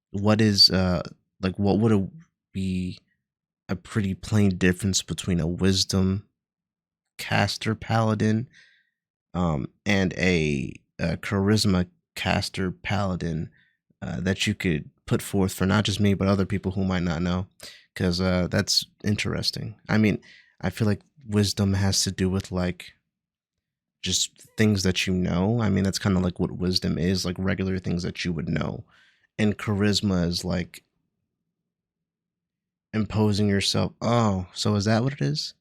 What is like what would it be a pretty plain difference between a wisdom caster paladin and a charisma caster paladin that you could put forth for not just me but other people who might not know, because that's interesting. I mean, I feel like wisdom has to do with like just things that you know. I mean, that's kind of like what wisdom is, like regular things that you would know, and charisma is like imposing yourself. Oh, so is that what it is?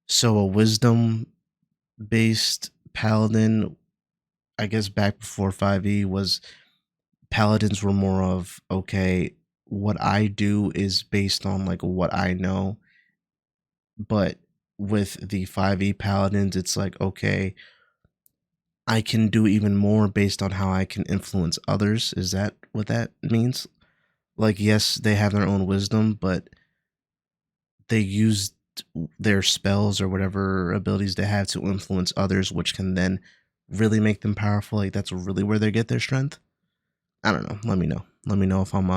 So a wisdom-based paladin, I guess back before 5e, was paladins were more of, okay, what I do is based on like what I know. But with the 5e paladins, it's like, okay, I can do even more based on how I can influence others. Is that what that means? Like, yes, they have their own wisdom, but they use their spells or whatever abilities they have to influence others, which can then really make them powerful. Like that's really where they get their strength. I don't know. Let me know. Let me know if I'm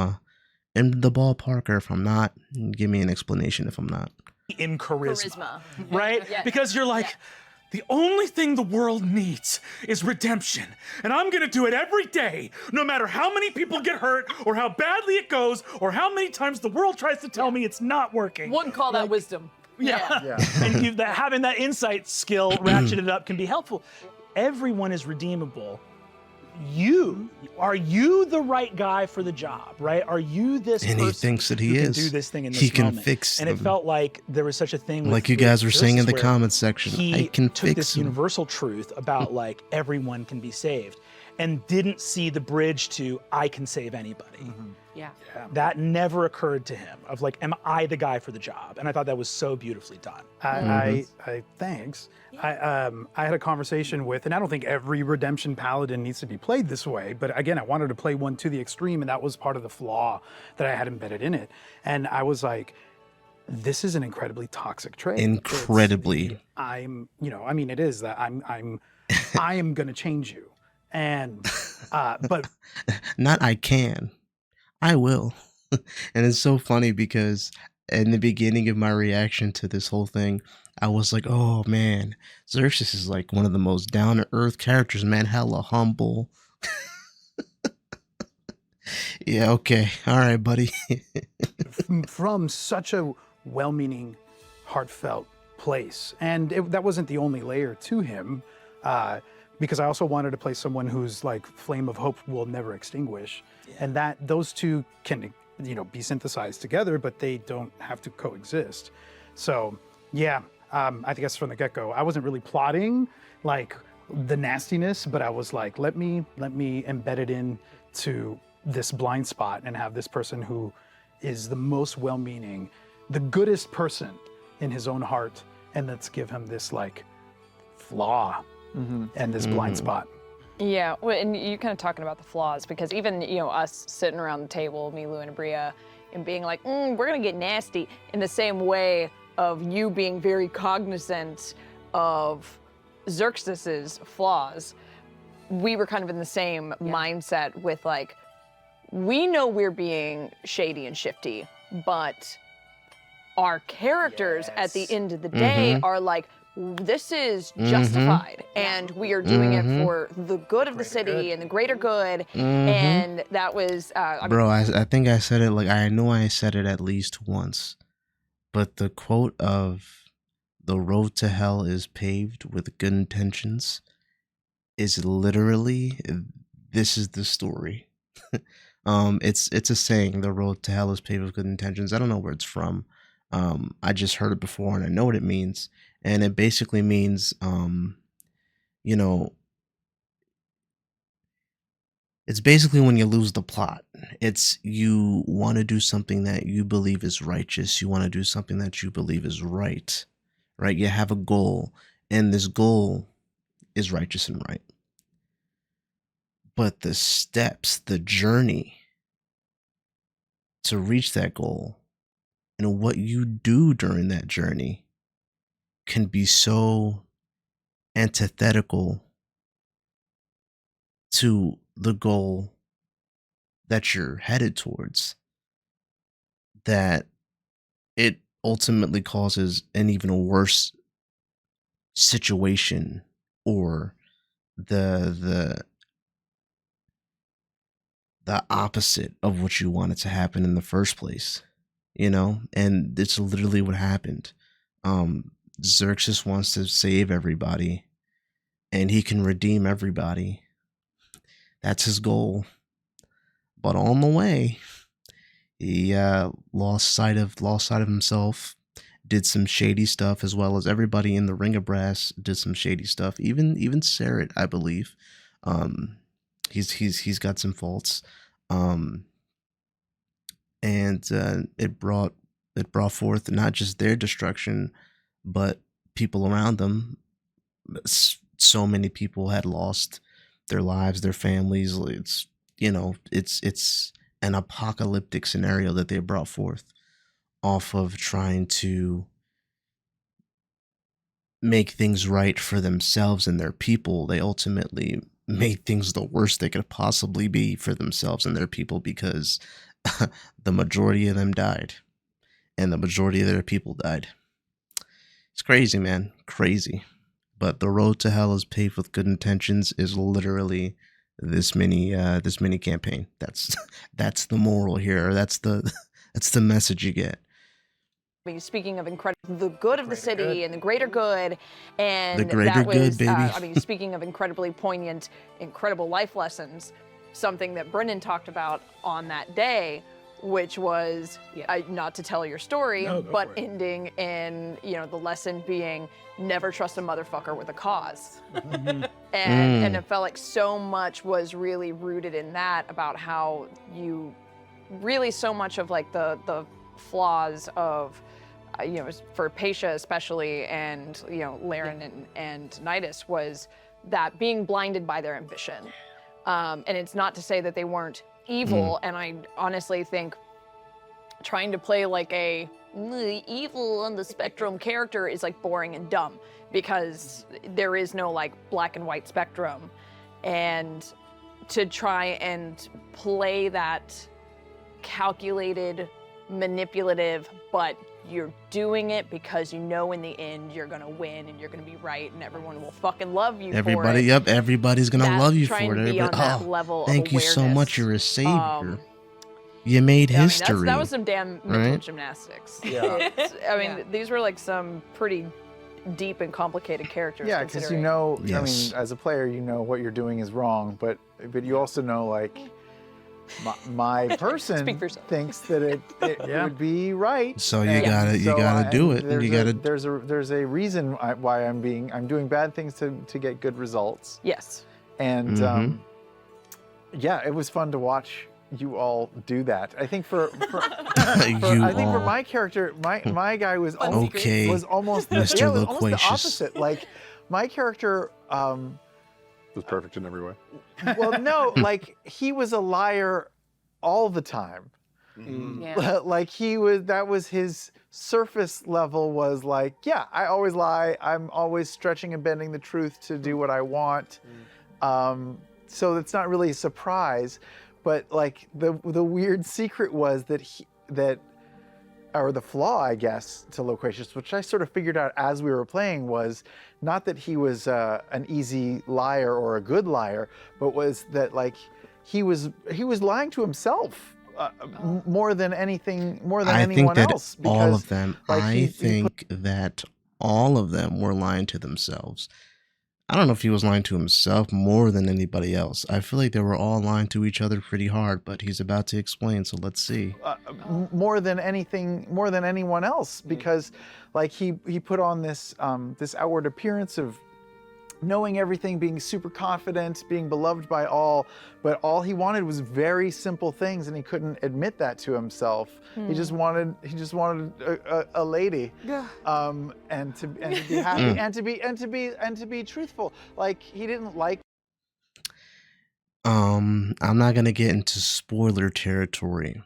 in the ballpark or if I'm not. Give me an explanation if I'm not. In charisma. Right? Because you're like, the only thing the world needs is redemption. And I'm gonna do it every day, no matter how many people get hurt or how badly it goes or how many times the world tries to tell me it's not working. Wouldn't call that wisdom. Yeah. And having that insight skill ratcheted up can be helpful. Everyone is redeemable. Are you the right guy for the job, right? Are you this and person he thinks that he who is. can do this thing in this he can moment? fix and them. It felt like there was such a thing like you guys were saying in the where comments section. He I can took fix this them. universal truth about like everyone can be saved and didn't see the bridge to I can save anybody. Yeah. That never occurred to him of like, am I the guy for the job? And I thought that was so beautifully done. Thanks. I had a conversation with, and I don't think every redemption paladin needs to be played this way, but again, I wanted to play one to the extreme, and that was part of the flaw that I had embedded in it. And I was like, this is an incredibly toxic trait. Incredibly. It is that I am gonna change you. And but not I can. I will. And it's so funny because in the beginning of my reaction to this whole thing, I was like, oh man, Xerxes is like one of the most down-to-earth characters, man, hella humble. Yeah, okay. All right, buddy. from such a well-meaning, heartfelt place. And that wasn't the only layer to him, because I also wanted to play someone whose like flame of hope will never extinguish. And that those two can, be synthesized together, but they don't have to coexist. So yeah, I guess from the get-go, I wasn't really plotting like the nastiness, but I was like, let me embed it into this blind spot and have this person who is the most well-meaning, the goodest person in his own heart, and let's give him this like flaw and this blind spot. Yeah, well, and you kind of talking about the flaws, because even, us sitting around the table, me, Lou, and Bria, and being like, we're gonna get nasty, in the same way, of you being very cognizant of Xerxes's flaws, we were kind of in the same mindset with like, we know we're being shady and shifty, but our characters at the end of the day are like, this is justified, and we are doing it for the good of the city and the greater good. And that was, Bro, I think I said it, like, I know I said it at least once, but the quote of "the road to hell is paved with good intentions" is literally, this is the story. It's a saying, "the road to hell is paved with good intentions." I don't know where it's from. I just heard it before and I know what it means. And it basically means, you know, it's basically when you lose the plot. It's you want to do something that you believe is righteous. You want to do something that you believe is right, right? You have a goal, and this goal is righteous and right. But the steps, the journey to reach that goal, and what you do during that journey can be so antithetical to the goal that you're headed towards that it ultimately causes an even worse situation, or the opposite of what you wanted to happen in the first place, you know? And it's literally what happened. Xerxes wants to save everybody, and he can redeem everybody. That's his goal. But on the way, he lost sight of himself, did some shady stuff, as well as everybody in the Ring of Brass did some shady stuff. Even Sarah, I believe. He's got some faults. And it brought forth not just their destruction, but people around them. So many people had lost their lives, their families. It's, you know, it's an apocalyptic scenario that they brought forth off of trying to make things right for themselves and their people. They ultimately made things the worst they could possibly be for themselves and their people, because the majority of them died, and the majority of their people died. It's crazy, man. Crazy. But the road to hell is paved with good intentions is literally this mini campaign. That's the moral here. That's the message you get. Speaking of the good of the city and the greater good, and The greater that was, good, baby. speaking of incredibly poignant, incredible life lessons, something that Brennan talked about on that day, which was not to tell your story, but ending in, you know, the lesson being never trust a motherfucker with a cause. And it felt like so much was really rooted in that, about how you really, so much of like the flaws of, you know, for Paisha especially, and, you know, Laren and Nidus, was that being blinded by their ambition. And it's not to say that they weren't evil, and I honestly think trying to play like a evil on the spectrum character is like boring and dumb, because there is no like black and white spectrum. And to try and play that calculated, manipulative, but you're doing it because you know in the end you're gonna win and you're gonna be right and everyone will fucking love you for it. Yep, everybody's gonna That's love you trying for to it. be on that level of Thank you so awareness. much. You're a savior. You made history. That was some damn mental right? gymnastics. Yeah. These were like some pretty deep and complicated characters. Yeah, because you know, I mean, as a player, you know what you're doing is wrong, but you also know, like, my person thinks that it would be right. So you gotta do it. There's a reason why I'm doing bad things to get good results. Yes. And yeah, it was fun to watch you all do that. I think for my character, my guy was almost the opposite. Like, my character was perfect in every way. well, no, like, he was a liar all the time. Yeah. Like that was his surface level was like, yeah, I always lie. I'm always stretching and bending the truth to do what I want. So it's not really a surprise, but like the weird secret was that or the flaw, I guess, to Loquacious, which I sort of figured out as we were playing, was not that he was an easy liar or a good liar, but was that like he was lying to himself more than anything, more than anyone else. Because all of them, like, I think that all of them were lying to themselves. I don't know if he was lying to himself more than anybody else. I feel like they were all lying to each other pretty hard, but he's about to explain, so let's see. More than anything, more than anyone else, because like he put on this this outward appearance of knowing everything, being super confident, being beloved by all, but all he wanted was very simple things, and he couldn't admit that to himself. He just wanted a lady, and to be happy, and to be truthful. Like he didn't like. I'm not gonna get into spoiler territory,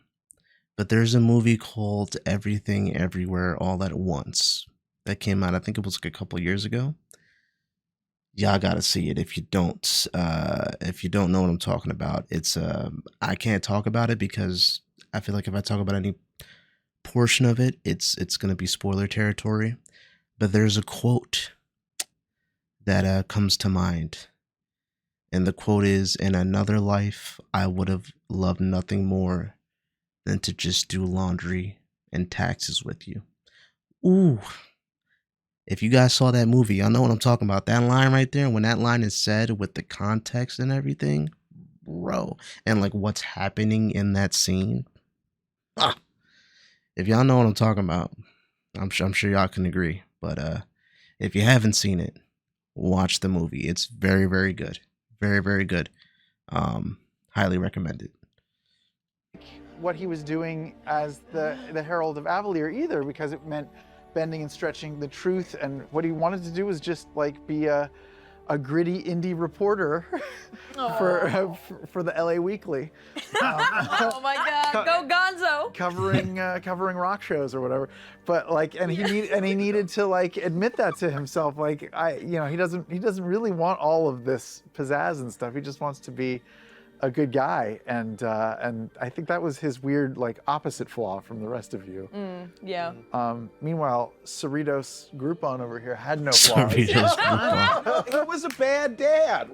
but there's a movie called Everything Everywhere All at Once that came out. I think it was like a couple years ago. Y'all gotta see it if you don't know what I'm talking about. It's I can't talk about it because I feel like if I talk about any portion of it, it's gonna be spoiler territory. But there's a quote that comes to mind, and the quote is, "In another life, I would have loved nothing more than to just do laundry and taxes with you." Ooh. If you guys saw that movie, y'all know what I'm talking about. That line right there, when that line is said with the context and everything, bro, and like what's happening in that scene. If y'all know what I'm talking about, I'm sure y'all can agree. But if you haven't seen it, watch the movie. It's very, very good. Very, very good. Highly recommended. What he was doing as the Herald of Avalier either, because it meant bending and stretching the truth, and what he wanted to do was just like be a gritty indie reporter for the LA Weekly. Oh my God, go Gonzo! Covering rock shows or whatever. But like, and he needed to like admit that to himself. Like he doesn't really want all of this pizzazz and stuff. He just wants to be a good guy, and I think that was his weird like opposite flaw from the rest of you. Yeah. Meanwhile, Cerritos Groupon over here had no flaws. Cerritos Groupon. He was a bad dad.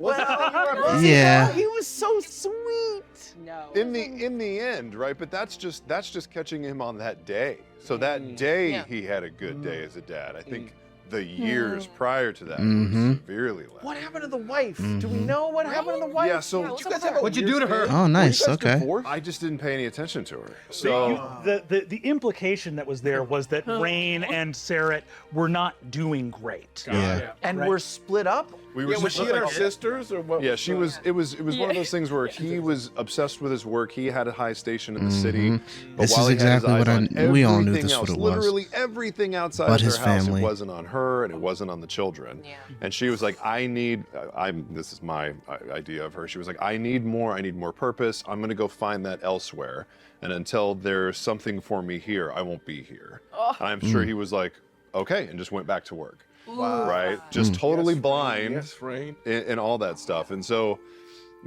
Yeah. He was so sweet. No. In the end, right? But that's just catching him on that day. So that day he had a good day as a dad. I think the years prior to that were severely less. What happened to the wife? Do we know what happened to the wife? Yeah, so What'd you do to her? Oh, nice. Okay. I just didn't pay any attention to her. So The implication that was there was that Rain and Sarah were not doing great. Yeah. And we're split up. we were Was she and her sisters, or what? Yeah, she was. It was one of those things where he was obsessed with his work. He had a high station in the city. But This while is he had his exactly eyes what on we all knew everything this else, what it was. Literally everything outside But of his their house, family. it wasn't on her and it wasn't on the children. Yeah. And she was like, this is my idea of her. She was like, I need more purpose. I'm gonna go find that elsewhere. And until there's something for me here, I won't be here. And I'm sure he was like, okay, and just went back to work. Wow. Right? Just totally blind Yes, Rain. and all that stuff. And so,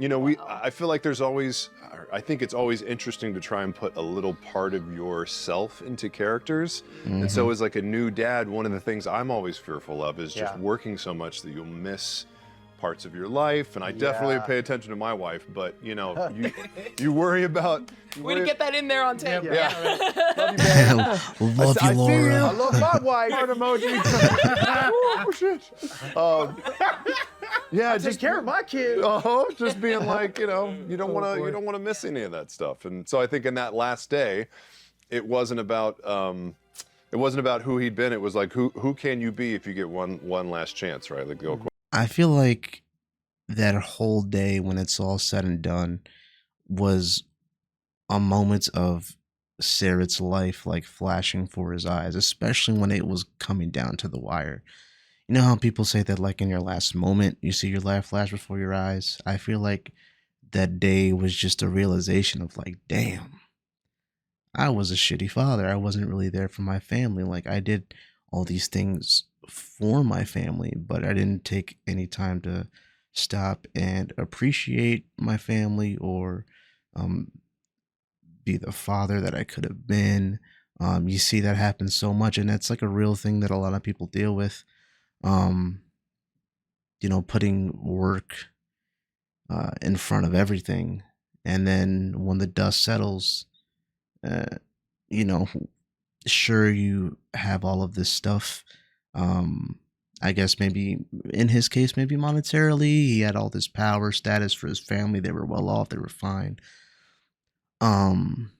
I feel like I think it's always interesting to try and put a little part of yourself into characters. And so as like a new dad, one of the things I'm always fearful of is just working so much that you'll miss parts of your life. And I definitely pay attention to my wife, but you worry about... Way to get that in there on tape. Yeah. Love you, I see you. Laura. I love my wife. Heart emoji. Oh, shit. Yeah, Take care of my kid. Just being like, you don't want to miss any of that stuff. And so I think in that last day, it wasn't about who he'd been. It was like who can you be if you get one last chance, right? Like go. I feel like that whole day, when it's all said and done, was a moment of Sarah's life like flashing for his eyes, especially when it was coming down to the wire. You know how people say that like in your last moment, you see your life flash before your eyes? I feel like that day was just a realization of like, damn, I was a shitty father. I wasn't really there for my family. Like, I did all these things for my family, but I didn't take any time to stop and appreciate my family or um, be the father that I could have been. You see that happen so much, and that's like a real thing that a lot of people deal with. Um, putting work in front of everything, and then when the dust settles, uh, you know, sure, you have all of this stuff. Um, I guess maybe in his case, maybe monetarily, he had all this power, status for his family. They were well off. They were fine. Um,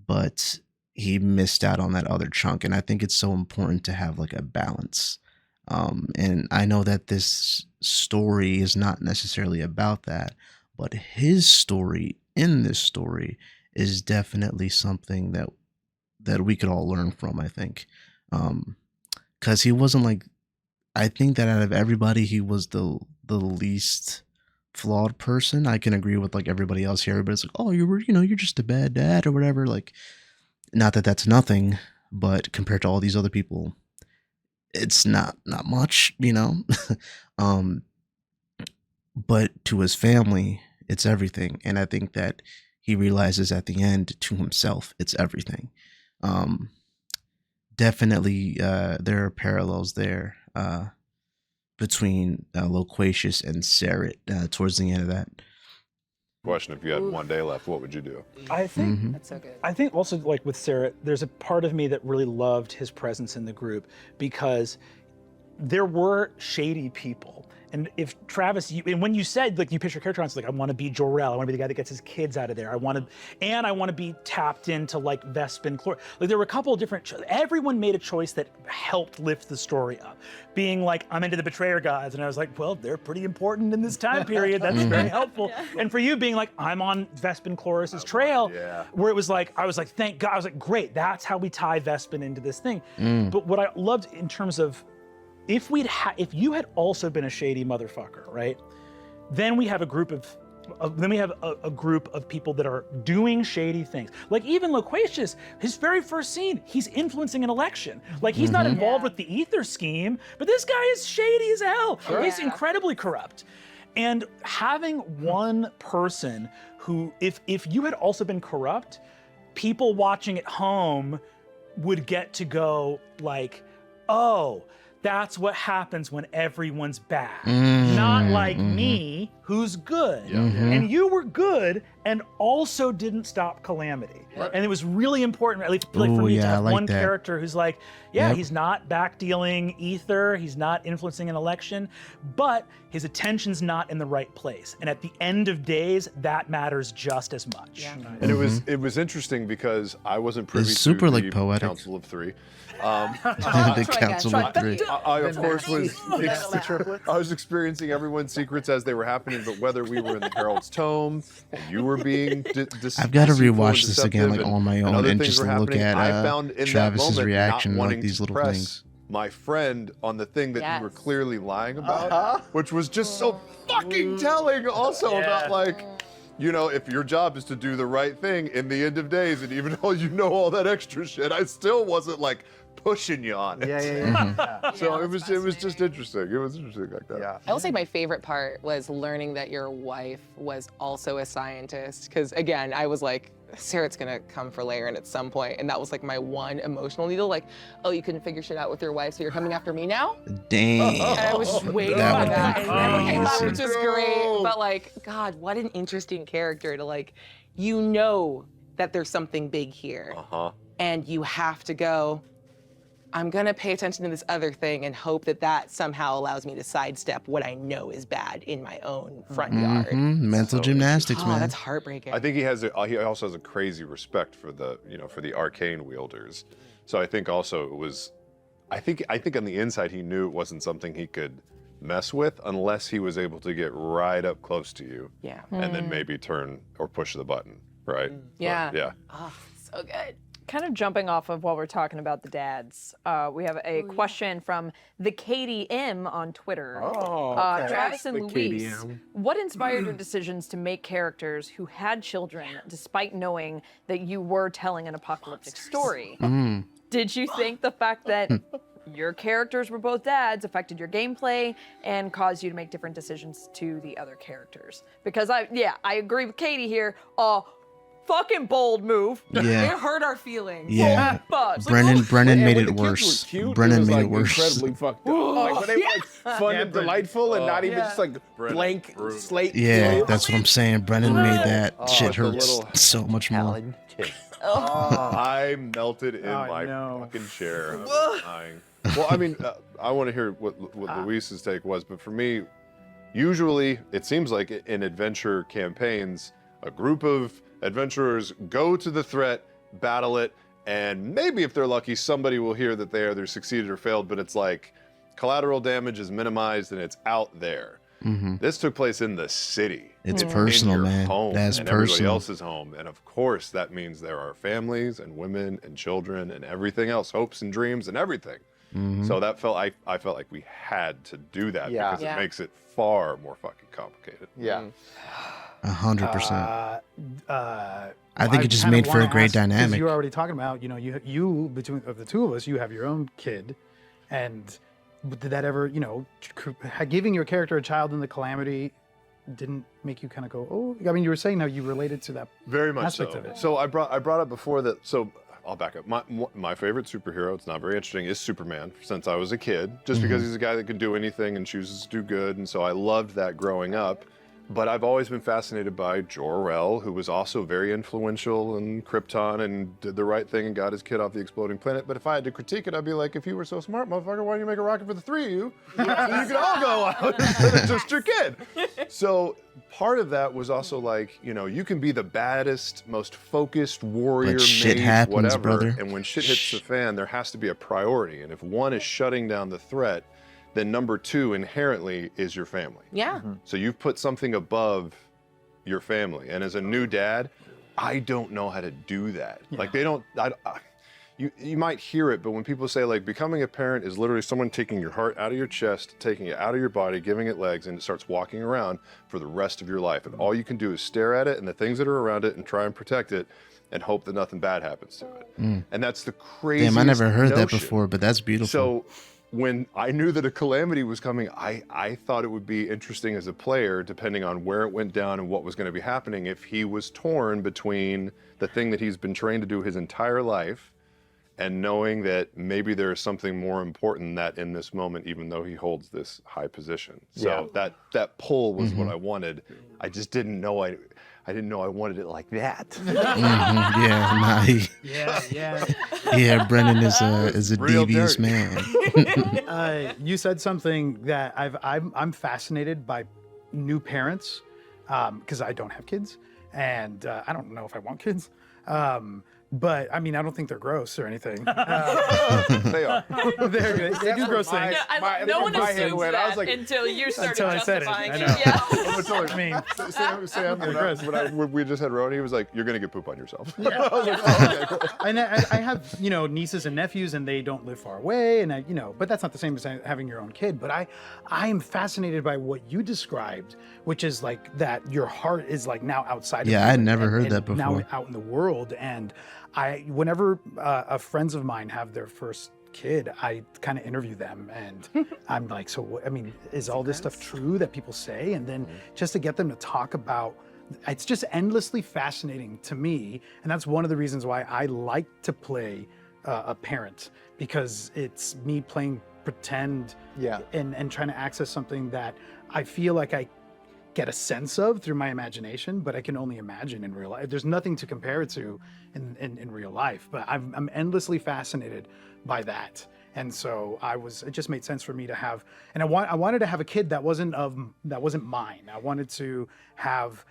but he missed out on that other chunk, and I think it's so important to have like a balance. And I know that this story is not necessarily about that, but his story in this story is definitely something that we could all learn from, I think. Because he wasn't like, I think that out of everybody, he was the least flawed person. I can agree with like everybody else here. Everybody's like, oh, you're just a bad dad or whatever. Like, not that that's nothing, but compared to all these other people, it's not much, um, but to his family, it's everything. And I think that he realizes at the end to himself, it's everything. Um, Definitely, there are parallels there between Loquacious and Sarah towards the end of that. Question: if you had one day left, what would you do? I think That's so good. I think also like with Sarah, there's a part of me that really loved his presence in the group because there were shady people. And if Travis, and when you said like you pitch your character on, it's like I want to be Jor-El, I want to be the guy that gets his kids out of there. I want to be tapped into like Vespin, like there were a couple of different. Everyone made a choice that helped lift the story up. Being like I'm into the betrayer gods, and I was like, well, they're pretty important in this time period. That's very helpful. And for you being like I'm on Vespin Chloris's trail, where it was like I was like thank God. I was like great. That's how we tie Vespin into this thing. But what I loved in terms of if you had also been a shady motherfucker, right? Then we have a group of a group of people that are doing shady things. Like even Loquacious, his very first scene, he's influencing an election. Like he's not involved with the ether scheme, but this guy is shady as hell. He's incredibly corrupt. And having one person who, if you had also been corrupt, people watching at home would get to go like, oh, that's what happens when everyone's bad. Not like me, who's good. And you were good and also didn't stop Calamity. And it was really important, at least like for me, to have one character who's like, he's not backdealing ether, he's not influencing an election, but his attention's not in the right place. And at the end of days, that matters just as much. And it was interesting because I wasn't privy It's super to like the poetic. Council of Three. The Council of Three. I of course was experiencing everyone's secrets as they were happening, but whether we were in the Herald's Tome and you were being I've got to rewatch this again, like and on my own, other and things just were look happening, at I found in that Travis's moment reaction, not like wanting these to little press things. my friend on the thing that you were clearly lying about, which was just so fucking telling. Also about like, if your job is to do the right thing in the end of days, and even though you know all that extra shit, I still wasn't like pushing you on it. So it was just interesting. It was interesting like that. I will say my favorite part was learning that your wife was also a scientist. Because again, I was like, Sarah's gonna come for Laren at some point, and that was like my one emotional needle. Like, oh, you couldn't figure shit out with your wife, so you're coming after me now? Damn. And I was just waiting That for would that. be And it never came up, crazy. which is great. But like, God, what an interesting character to like, that there's something big here, and you have to go, I'm gonna pay attention to this other thing and hope that somehow allows me to sidestep what I know is bad in my own front yard. Mental gymnastics, man. That's heartbreaking. I think he also has a crazy respect for the arcane wielders. So I think also it was, I think on the inside he knew it wasn't something he could mess with unless he was able to get right up close to you. And then maybe turn or push the button, right? Yeah. But, yeah. Oh, so good. Kind of jumping off of while we're talking about the dads, we have a question from the Katie M on Twitter. Oh, okay. Travis and The Katie Luis, M. what inspired your decisions to make characters who had children despite knowing that you were telling an apocalyptic story? Did you think the fact that your characters were both dads affected your gameplay and caused you to make different decisions to the other characters? Because I agree with Katie here. Fucking bold move. Yeah. It hurt our feelings. Yeah. But Brennan made when it the kids worse. were cute, Brennan it was, made like, it worse. incredibly fucked up. Like when they were like fun and delightful and not even just like blank slate. Yeah, kids. that's what I'm saying. Brennan made that shit the hurt little so much more. I melted in Oh, my no. fucking chair. I was dying. Well, I mean, I want to hear what Luis's take was, but for me, usually it seems like in adventure campaigns, a group of adventurers go to the threat, battle it, and maybe if they're lucky, somebody will hear that they either succeeded or failed, but it's like collateral damage is minimized and it's out there. This took place in the city. It's in personal, your man. home, That's and everybody personal. else's home, and of course that means there are families and women and children and everything else, hopes and dreams and everything. So that I felt like we had to do that Yeah. because Yeah. it makes it far more fucking complicated. Yeah. 100%. I think I it just kinda made for a wanna great ask, 'cause dynamic. You were already talking about, you between of the two of us, you have your own kid, and did that ever, giving your character a child in the Calamity didn't make you kind of go, oh? I mean, you were saying how you related to that. Very much Aspect so. of it. So I brought up before that. So I'll back up. My favorite superhero, it's not very interesting, is Superman since I was a kid, just because he's a guy that can do anything and chooses to do good. And so I loved that growing up. But I've always been fascinated by Jor-El, who was also very influential in Krypton and did the right thing and got his kid off the exploding planet. But if I had to critique it, I'd be like, if you were so smart, motherfucker, why didn't you make a rocket for the three of you? So you could all go out instead of just your kid. So part of that was also like, you can be the baddest, most focused warrior, But shit mage, happens, whatever. brother. And when shit hits the fan, there has to be a priority. And if one is shutting down the threat, then number two inherently is your family. Yeah. So you've put something above your family. And as a new dad, I don't know how to do that. Like you might hear it, but when people say like becoming a parent is literally someone taking your heart out of your chest, taking it out of your body, giving it legs, and it starts walking around for the rest of your life. And all you can do is stare at it and the things that are around it and try and protect it and hope that nothing bad happens to it. And that's the craziest Damn, I never heard that notion. before, but that's beautiful. So when I knew that a calamity was coming, I thought it would be interesting as a player, depending on where it went down and what was going to be happening, if he was torn between the thing that he's been trained to do his entire life and knowing that maybe there is something more important than that in this moment, even though he holds this high position. So that pull was what I wanted. I just didn't know I didn't know I wanted it like that. Yeah, Brennan is a Real devious dirty. man. You said something that I'm fascinated by new parents because I don't have kids, and I don't know if I want kids. But I mean, I don't think they're gross or anything. They are. They do gross things. no one my head assumes went. I was that like- until you started Until I said it, justifying I it. know. Yeah. I'm gonna tell you. I mean, Sam, when we just had Roni, he was like, "You're gonna get poop on yourself." and I have nieces and nephews, and they don't live far away, and but that's not the same as having your own kid. But I am fascinated by what you described, which is like that your heart is like now outside. Yeah, of you I'd never and- heard and that before. Now out in the world, and whenever friends of mine have their first kid, I kind of interview them, and I'm like, so I mean, is all this stuff true that people say? And then just to get them to talk about. It's just endlessly fascinating to me, and that's one of the reasons why I like to play a parent, because it's me playing pretend and trying to access something that I feel like I get a sense of through my imagination, but I can only imagine in real life. There's nothing to compare it to in real life, but I'm endlessly fascinated by that. And so it just made sense for me to have, and I wanted to have a kid that wasn't mine. I wanted to have,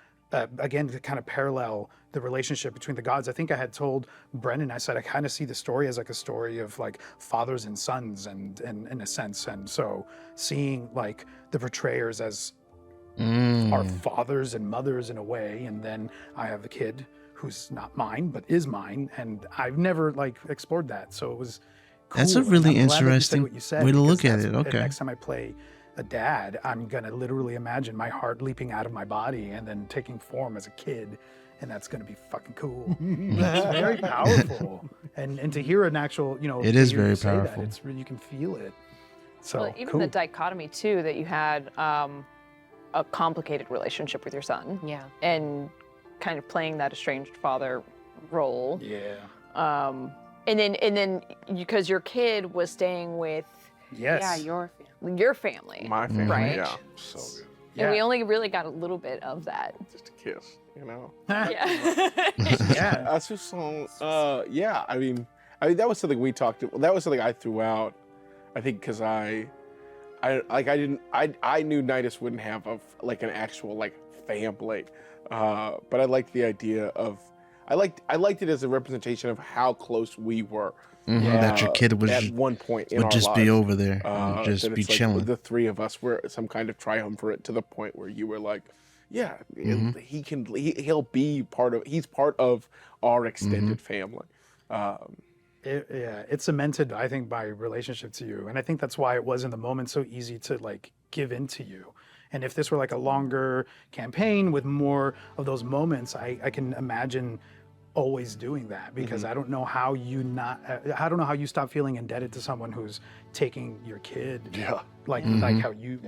again, to kind of parallel the relationship between the gods. I think I had told Brennan, I said, I kind of see the story as like a story of like fathers and sons and in a sense. And so seeing like the portrayers as our fathers and mothers in a way, and then I have the kid who's not mine but is mine, and I've never like explored that, so it was cool. That's a And really I'm glad that you said interesting what you said, way to because look at that's- it. and Okay. next time I play a dad, I'm gonna literally imagine my heart leaping out of my body and then taking form as a kid, and that's gonna be fucking cool. It's very powerful, and to hear an actual, It to is hear you very say that, powerful. it's really, you can feel it. So Well, even cool. the dichotomy too, that you had a complicated relationship with your son, Yeah. and kind of playing that estranged father role. Yeah. And then because your kid was staying with Yes. Yeah, your family. your family, My family, Right. yeah, so good. and we Yeah. only really got a little bit of that. Just a kiss, you know. Yeah. Yeah. That's just so. Yeah, I mean, that was something we talked. That was something I threw out. I think because I knew Nidus wouldn't have like an actual like family, but I liked the idea of. I liked it as a representation of how close we were. That your kid was at one point in would our just lives. be over there, and just that be it's like chilling. the three of us were some kind of triumvirate to the point where you were like, yeah, he'll be part of. He's part of our extended family. It's cemented, I think, by relationship to you, and I think that's why it was in the moment so easy to like give into you. And if this were like a longer campaign with more of those moments, I can imagine always doing that, because I don't know how I don't know how you stop feeling indebted to someone who's taking your kid. Yeah. Like how you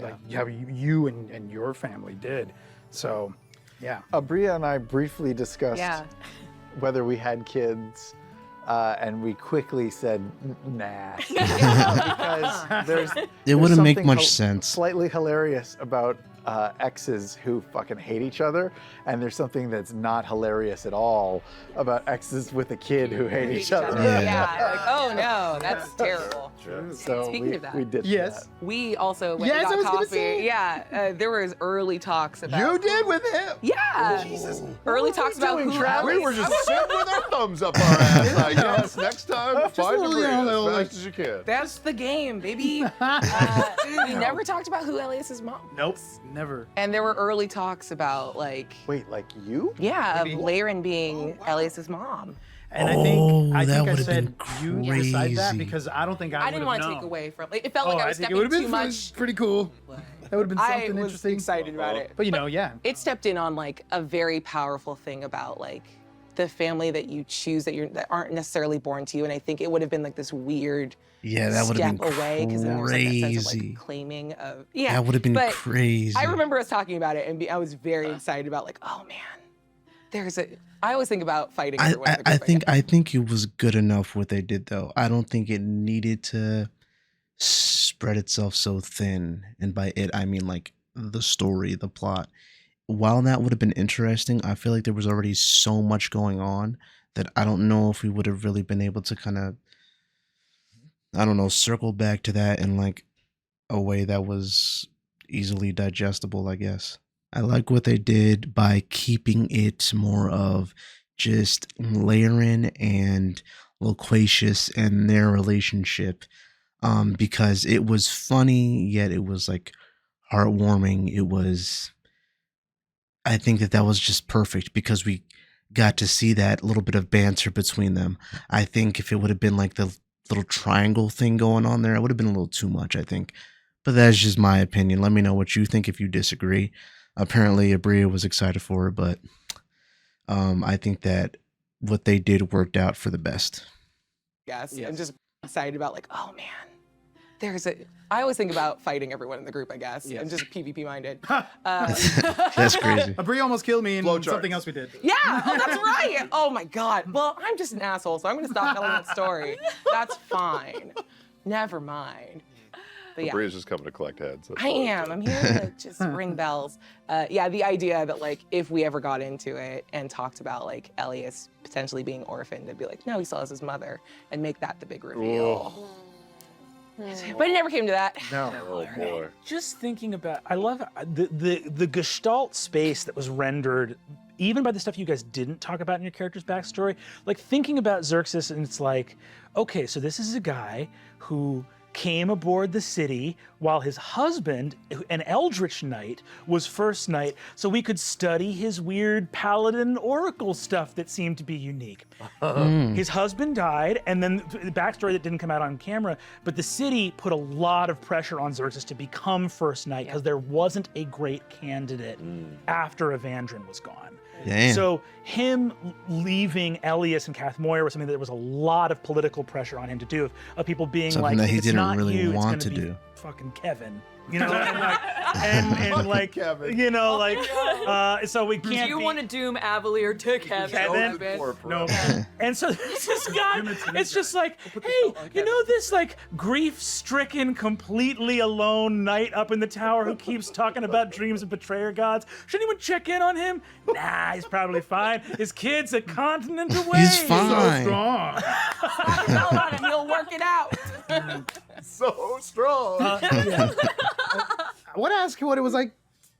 and your family did. So, yeah. Abria and I briefly discussed Yeah. whether we had kids, and we quickly said, nah. Because It wouldn't make something much sense. Slightly hilarious about exes who fucking hate each other, and there's something that's not hilarious at all about exes with a kid who hate each other. Yeah. Like, oh no, that's terrible. So Speaking of that, we did Yes. that. We also went Yes, I and was got gonna coffee. say. Yeah, there was early talks about. You did with him. Yeah. Jesus. Early talks about doing, who Travis? We were just sitting with our thumbs up our ass. Like, yes, next time, find little, debris you know, as like- fast as you can. That's the game, baby. We never talked about who Elias's mom. Nope. Never. And there were early talks about like, Wait, like you? yeah, of Laren being Elias's mom. And I think I that think I would've said been you decide that, crazy. because I don't think I, I didn't want to known. take away from. Like, it felt like I I was think it stepping would have too been much. pretty cool. That would have been I something was interesting. excited about it. But yeah. It stepped in on like a very powerful thing about like the family that you choose that aren't necessarily born to you, and I think it would have been like this weird Yeah, that would have step been away, because then there was like that sense of crazy. like claiming of yeah. That would have been but crazy. I remember us talking about it, and I was very excited about like, oh man, I always think about fighting everyone. in the group, I think it was good enough what they did though. I don't think it needed to spread itself so thin, and by it I mean like the story, the plot. While that would have been interesting, I feel like there was already so much going on that I don't know if we would have really been able to kind of, I don't know, circle back to that in like a way that was easily digestible, I guess. I like what they did by keeping it more of just Laren and Loquacious and their relationship, because it was funny, yet it was like heartwarming. It was, I think that was just perfect because we got to see that little bit of banter between them. I think if it would have been like the little triangle thing going on there, it would have been a little too much, I think. But that's just my opinion. Let me know what you think if you disagree. Apparently, Abria was excited for it, but I think that what they did worked out for the best. Yes. I'm just excited about like, oh man, I always think about fighting everyone in the group, I guess. I'm just PvP minded. That's crazy. Abria almost killed me in Flowcharts. something else we did. Yeah, oh, that's right. Oh my God. Well, I'm just an asshole, so I'm gonna stop telling that story. That's fine. Never mind. But yeah. Bria's just coming to collect heads. That's I all. am. I'm here to just ring bells. Yeah, the idea that like if we ever got into it and talked about like Elias potentially being orphaned, I'd be like, no, he still has his mother, and make that the big reveal. But it never came to that. No. Oh boy. Just thinking about, I love the Gestalt space that was rendered, even by the stuff you guys didn't talk about in your character's backstory. Like thinking about Xerxes, and it's like, okay, so this is a guy who came aboard the city while his husband, an Eldritch Knight, was First Knight, so we could study his weird Paladin Oracle stuff that seemed to be unique. His husband died, and then the backstory that didn't come out on camera, but the city put a lot of pressure on Xerxes to become First Knight because there wasn't a great candidate after Evandrin was gone. Damn. So him leaving Elias and Kath Moira was something that there was a lot of political pressure on him to do, of people being Something like, that he if it's didn't not really you, want it's to gonna be do. fucking Kevin, you know, and like, Kevin. you know, like, so we Do can't. you be- want to doom Avalier to Kevin? Kevin? No. And so this guy, it's just like, hey, you know this like grief-stricken, completely alone knight up in the tower who keeps talking about dreams of betrayer gods? Should anyone check in on him? Nah, he's probably fine. His kid's a continent away. He's fine. Strong. Hold on, and you'll work it out. So strong. I want to ask you what it was like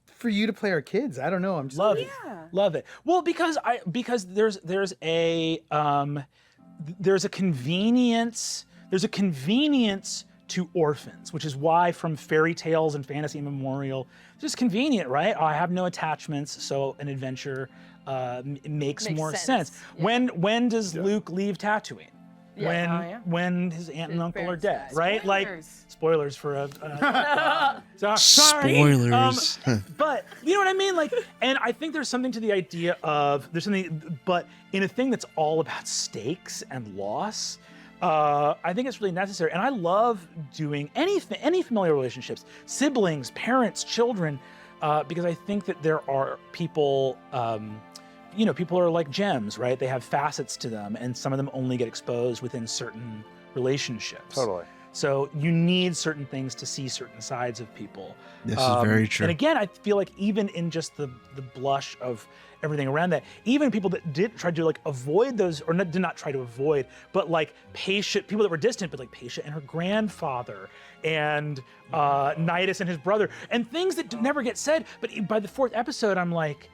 for you to play our kids. I don't know. I'm just Love it. Love it. Well, because there's a convenience to orphans, which is why from fairy tales and fantasy immemorial, it's just convenient, right? I have no attachments, so an adventure makes more sense. Yeah. When does Luke leave Tatooine? When his aunt and uncle are dead, right? Like spoilers for a sorry. Spoilers. But you know what I mean? Like, and I think there's something to the idea of but in a thing that's all about stakes and loss, I think it's really necessary. And I love doing any familiar relationships, siblings, parents, children, because I think that there are people. People are like gems, right? They have facets to them, and some of them only get exposed within certain relationships. Totally. So you need certain things to see certain sides of people. This is very true. And again, I feel like even in just the blush of everything around that, even people that did try to like avoid those, or did not try to avoid, but like Patia, people that were distant, but like Patia and her grandfather, and Nidus and his brother, and things that never get said. But by the fourth episode, I'm like,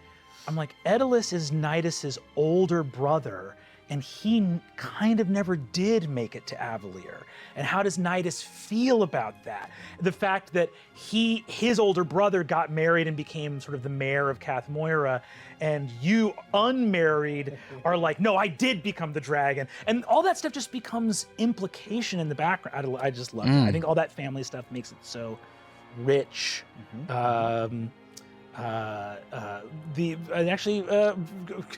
Daedalus is Nidus's older brother, and he kind of never did make it to Avalier. And how does Nidus feel about that? The fact that his older brother got married and became sort of the mayor of Kath Moira, and you unmarried are like, no, I did become the dragon. And all that stuff just becomes implication in the background. I just love it. I think all that family stuff makes it so rich. I feel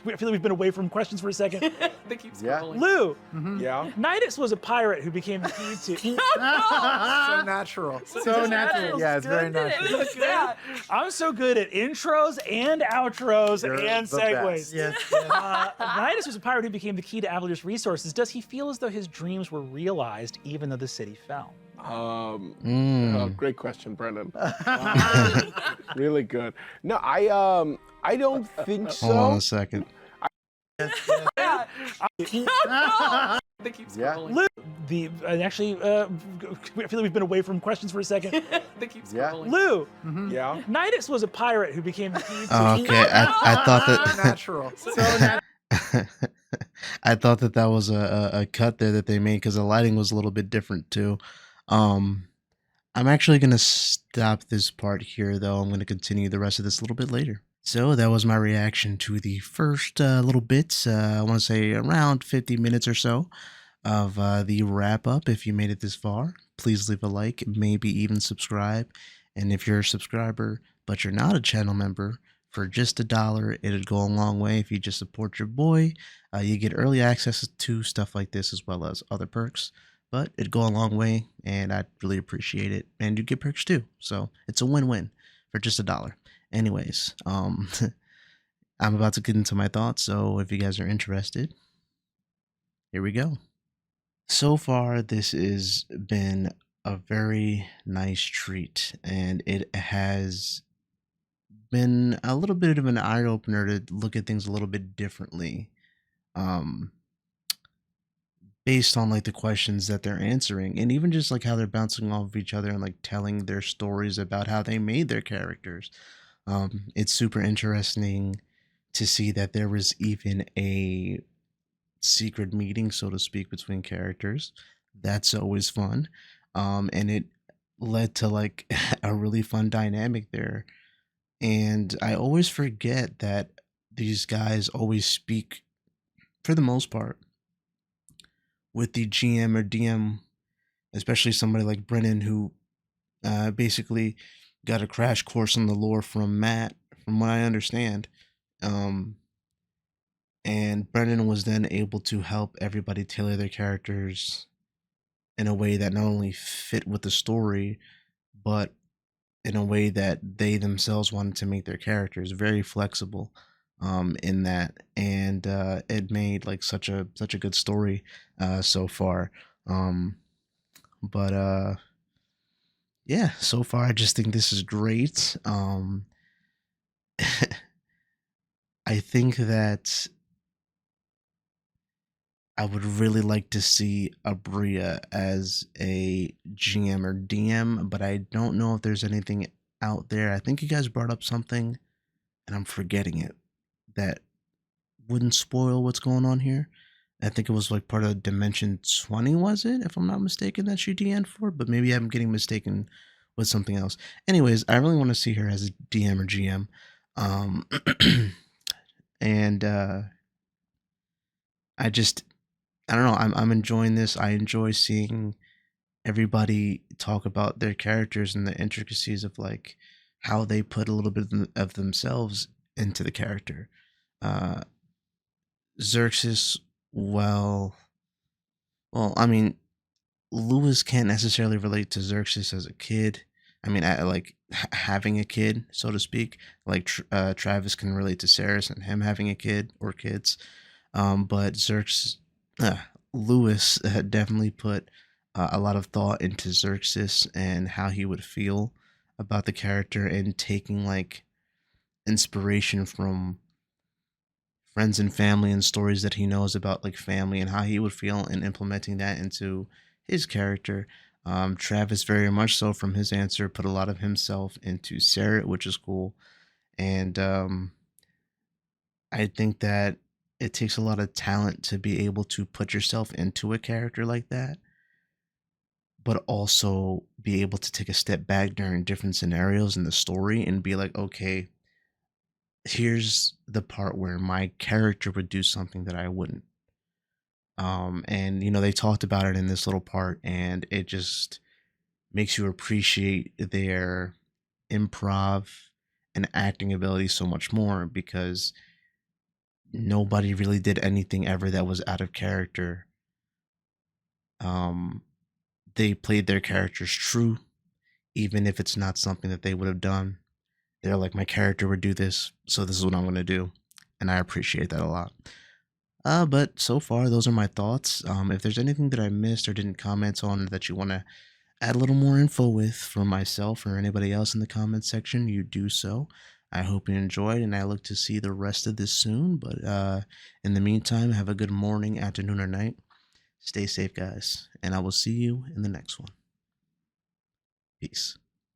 like we've been away from questions for a second. They keep Yeah. scrolling. Lou, Yeah. Nidus was a pirate who became the key to. So natural. so natural. Yeah, it's very natural. Yeah. I'm so good at intros and outros You're and the segues. best. Yes. Nidus was a pirate who became the key to Avalier's resources. Does he feel as though his dreams were realized even though the city fell? Great question, Brendan. Really good. No, I don't think so. Hold on a second. They keep Yeah. scrolling. Lou, I feel like we've been away from questions for a second. They keep Yeah. scrolling. Lou, Yeah. Nidus was a pirate who became the key to. Okay, I thought that. Natural. So natural. I thought that was a cut there that they made because the lighting was a little bit different too. I'm actually gonna stop this part here though. I'm gonna continue the rest of this a little bit later. So that was my reaction to the first little bits. I want to say around 50 minutes or so of the wrap up. If you made it this far, please leave a like, maybe even subscribe. And if you're a subscriber but you're not a channel member, for just $1, it'd go a long way. If you just support your boy, you get early access to stuff like this as well as other perks. But it'd go a long way, and I'd really appreciate it. And you get perks too, so it's a win-win for just $1. Anyways, I'm about to get into my thoughts, so if you guys are interested, here we go. So far, this has been a very nice treat, and it has been a little bit of an eye-opener to look at things a little bit differently. Based on like the questions that they're answering, and even just like how they're bouncing off of each other and like telling their stories about how they made their characters. It's super interesting to see that there was even a secret meeting, so to speak, between characters. That's always fun. and it led to like a really fun dynamic there. And I always forget that these guys always speak, for the most part, with the GM or DM, especially somebody like Brennan, who basically got a crash course on the lore from Matt, from what I understand. Um, and Brennan was then able to help everybody tailor their characters in a way that not only fit with the story, but in a way that they themselves wanted to make their characters very flexible in that, and it made like such a good story so far. Um, but yeah, so far I just think this is great. I think that I would really like to see Abria as a GM or DM, but I don't know if there's anything out there. I think you guys brought up something, and I'm forgetting it, that wouldn't spoil what's going on here. I think it was like part of Dimension 20, was it? If I'm not mistaken, that she DM'd for, but maybe I'm getting mistaken with something else. Anyways, I really want to see her as a DM or GM. Um, and I just, I don't know, I'm enjoying this. I enjoy seeing everybody talk about their characters and the intricacies of like how they put a little bit of themselves into the character. Uh, Xerxes, well, I mean, Lewis can't necessarily relate to Xerxes as a kid. I mean, like having a kid, so to speak. Like Travis can relate to Saris and him having a kid or kids. But Xerxes, uh, Lewis had definitely put a lot of thought into Xerxes and how he would feel about the character, and taking like inspiration from friends and family and stories that he knows about like family, and how he would feel, and implementing that into his character. Travis very much so, from his answer, put a lot of himself into Sarah, which is cool. And I think that it takes a lot of talent to be able to put yourself into a character like that, but also be able to take a step back during different scenarios in the story and be like, okay, here's the part where my character would do something that I wouldn't. And they talked about it in this little part, and it just makes you appreciate their improv and acting ability so much more, because nobody really did anything ever that was out of character. Um, they played their characters true, even if it's not something that they would have done. They're like, my character would do this, so this is what I'm going to do. And I appreciate that a lot. But so far, those are my thoughts. If there's anything that I missed or didn't comment on that you want to add a little more info with for myself or anybody else in the comments section, you do so. I hope you enjoyed, and I look to see the rest of this soon. But in the meantime, have a good morning, afternoon, or night. Stay safe, guys, and I will see you in the next one. Peace.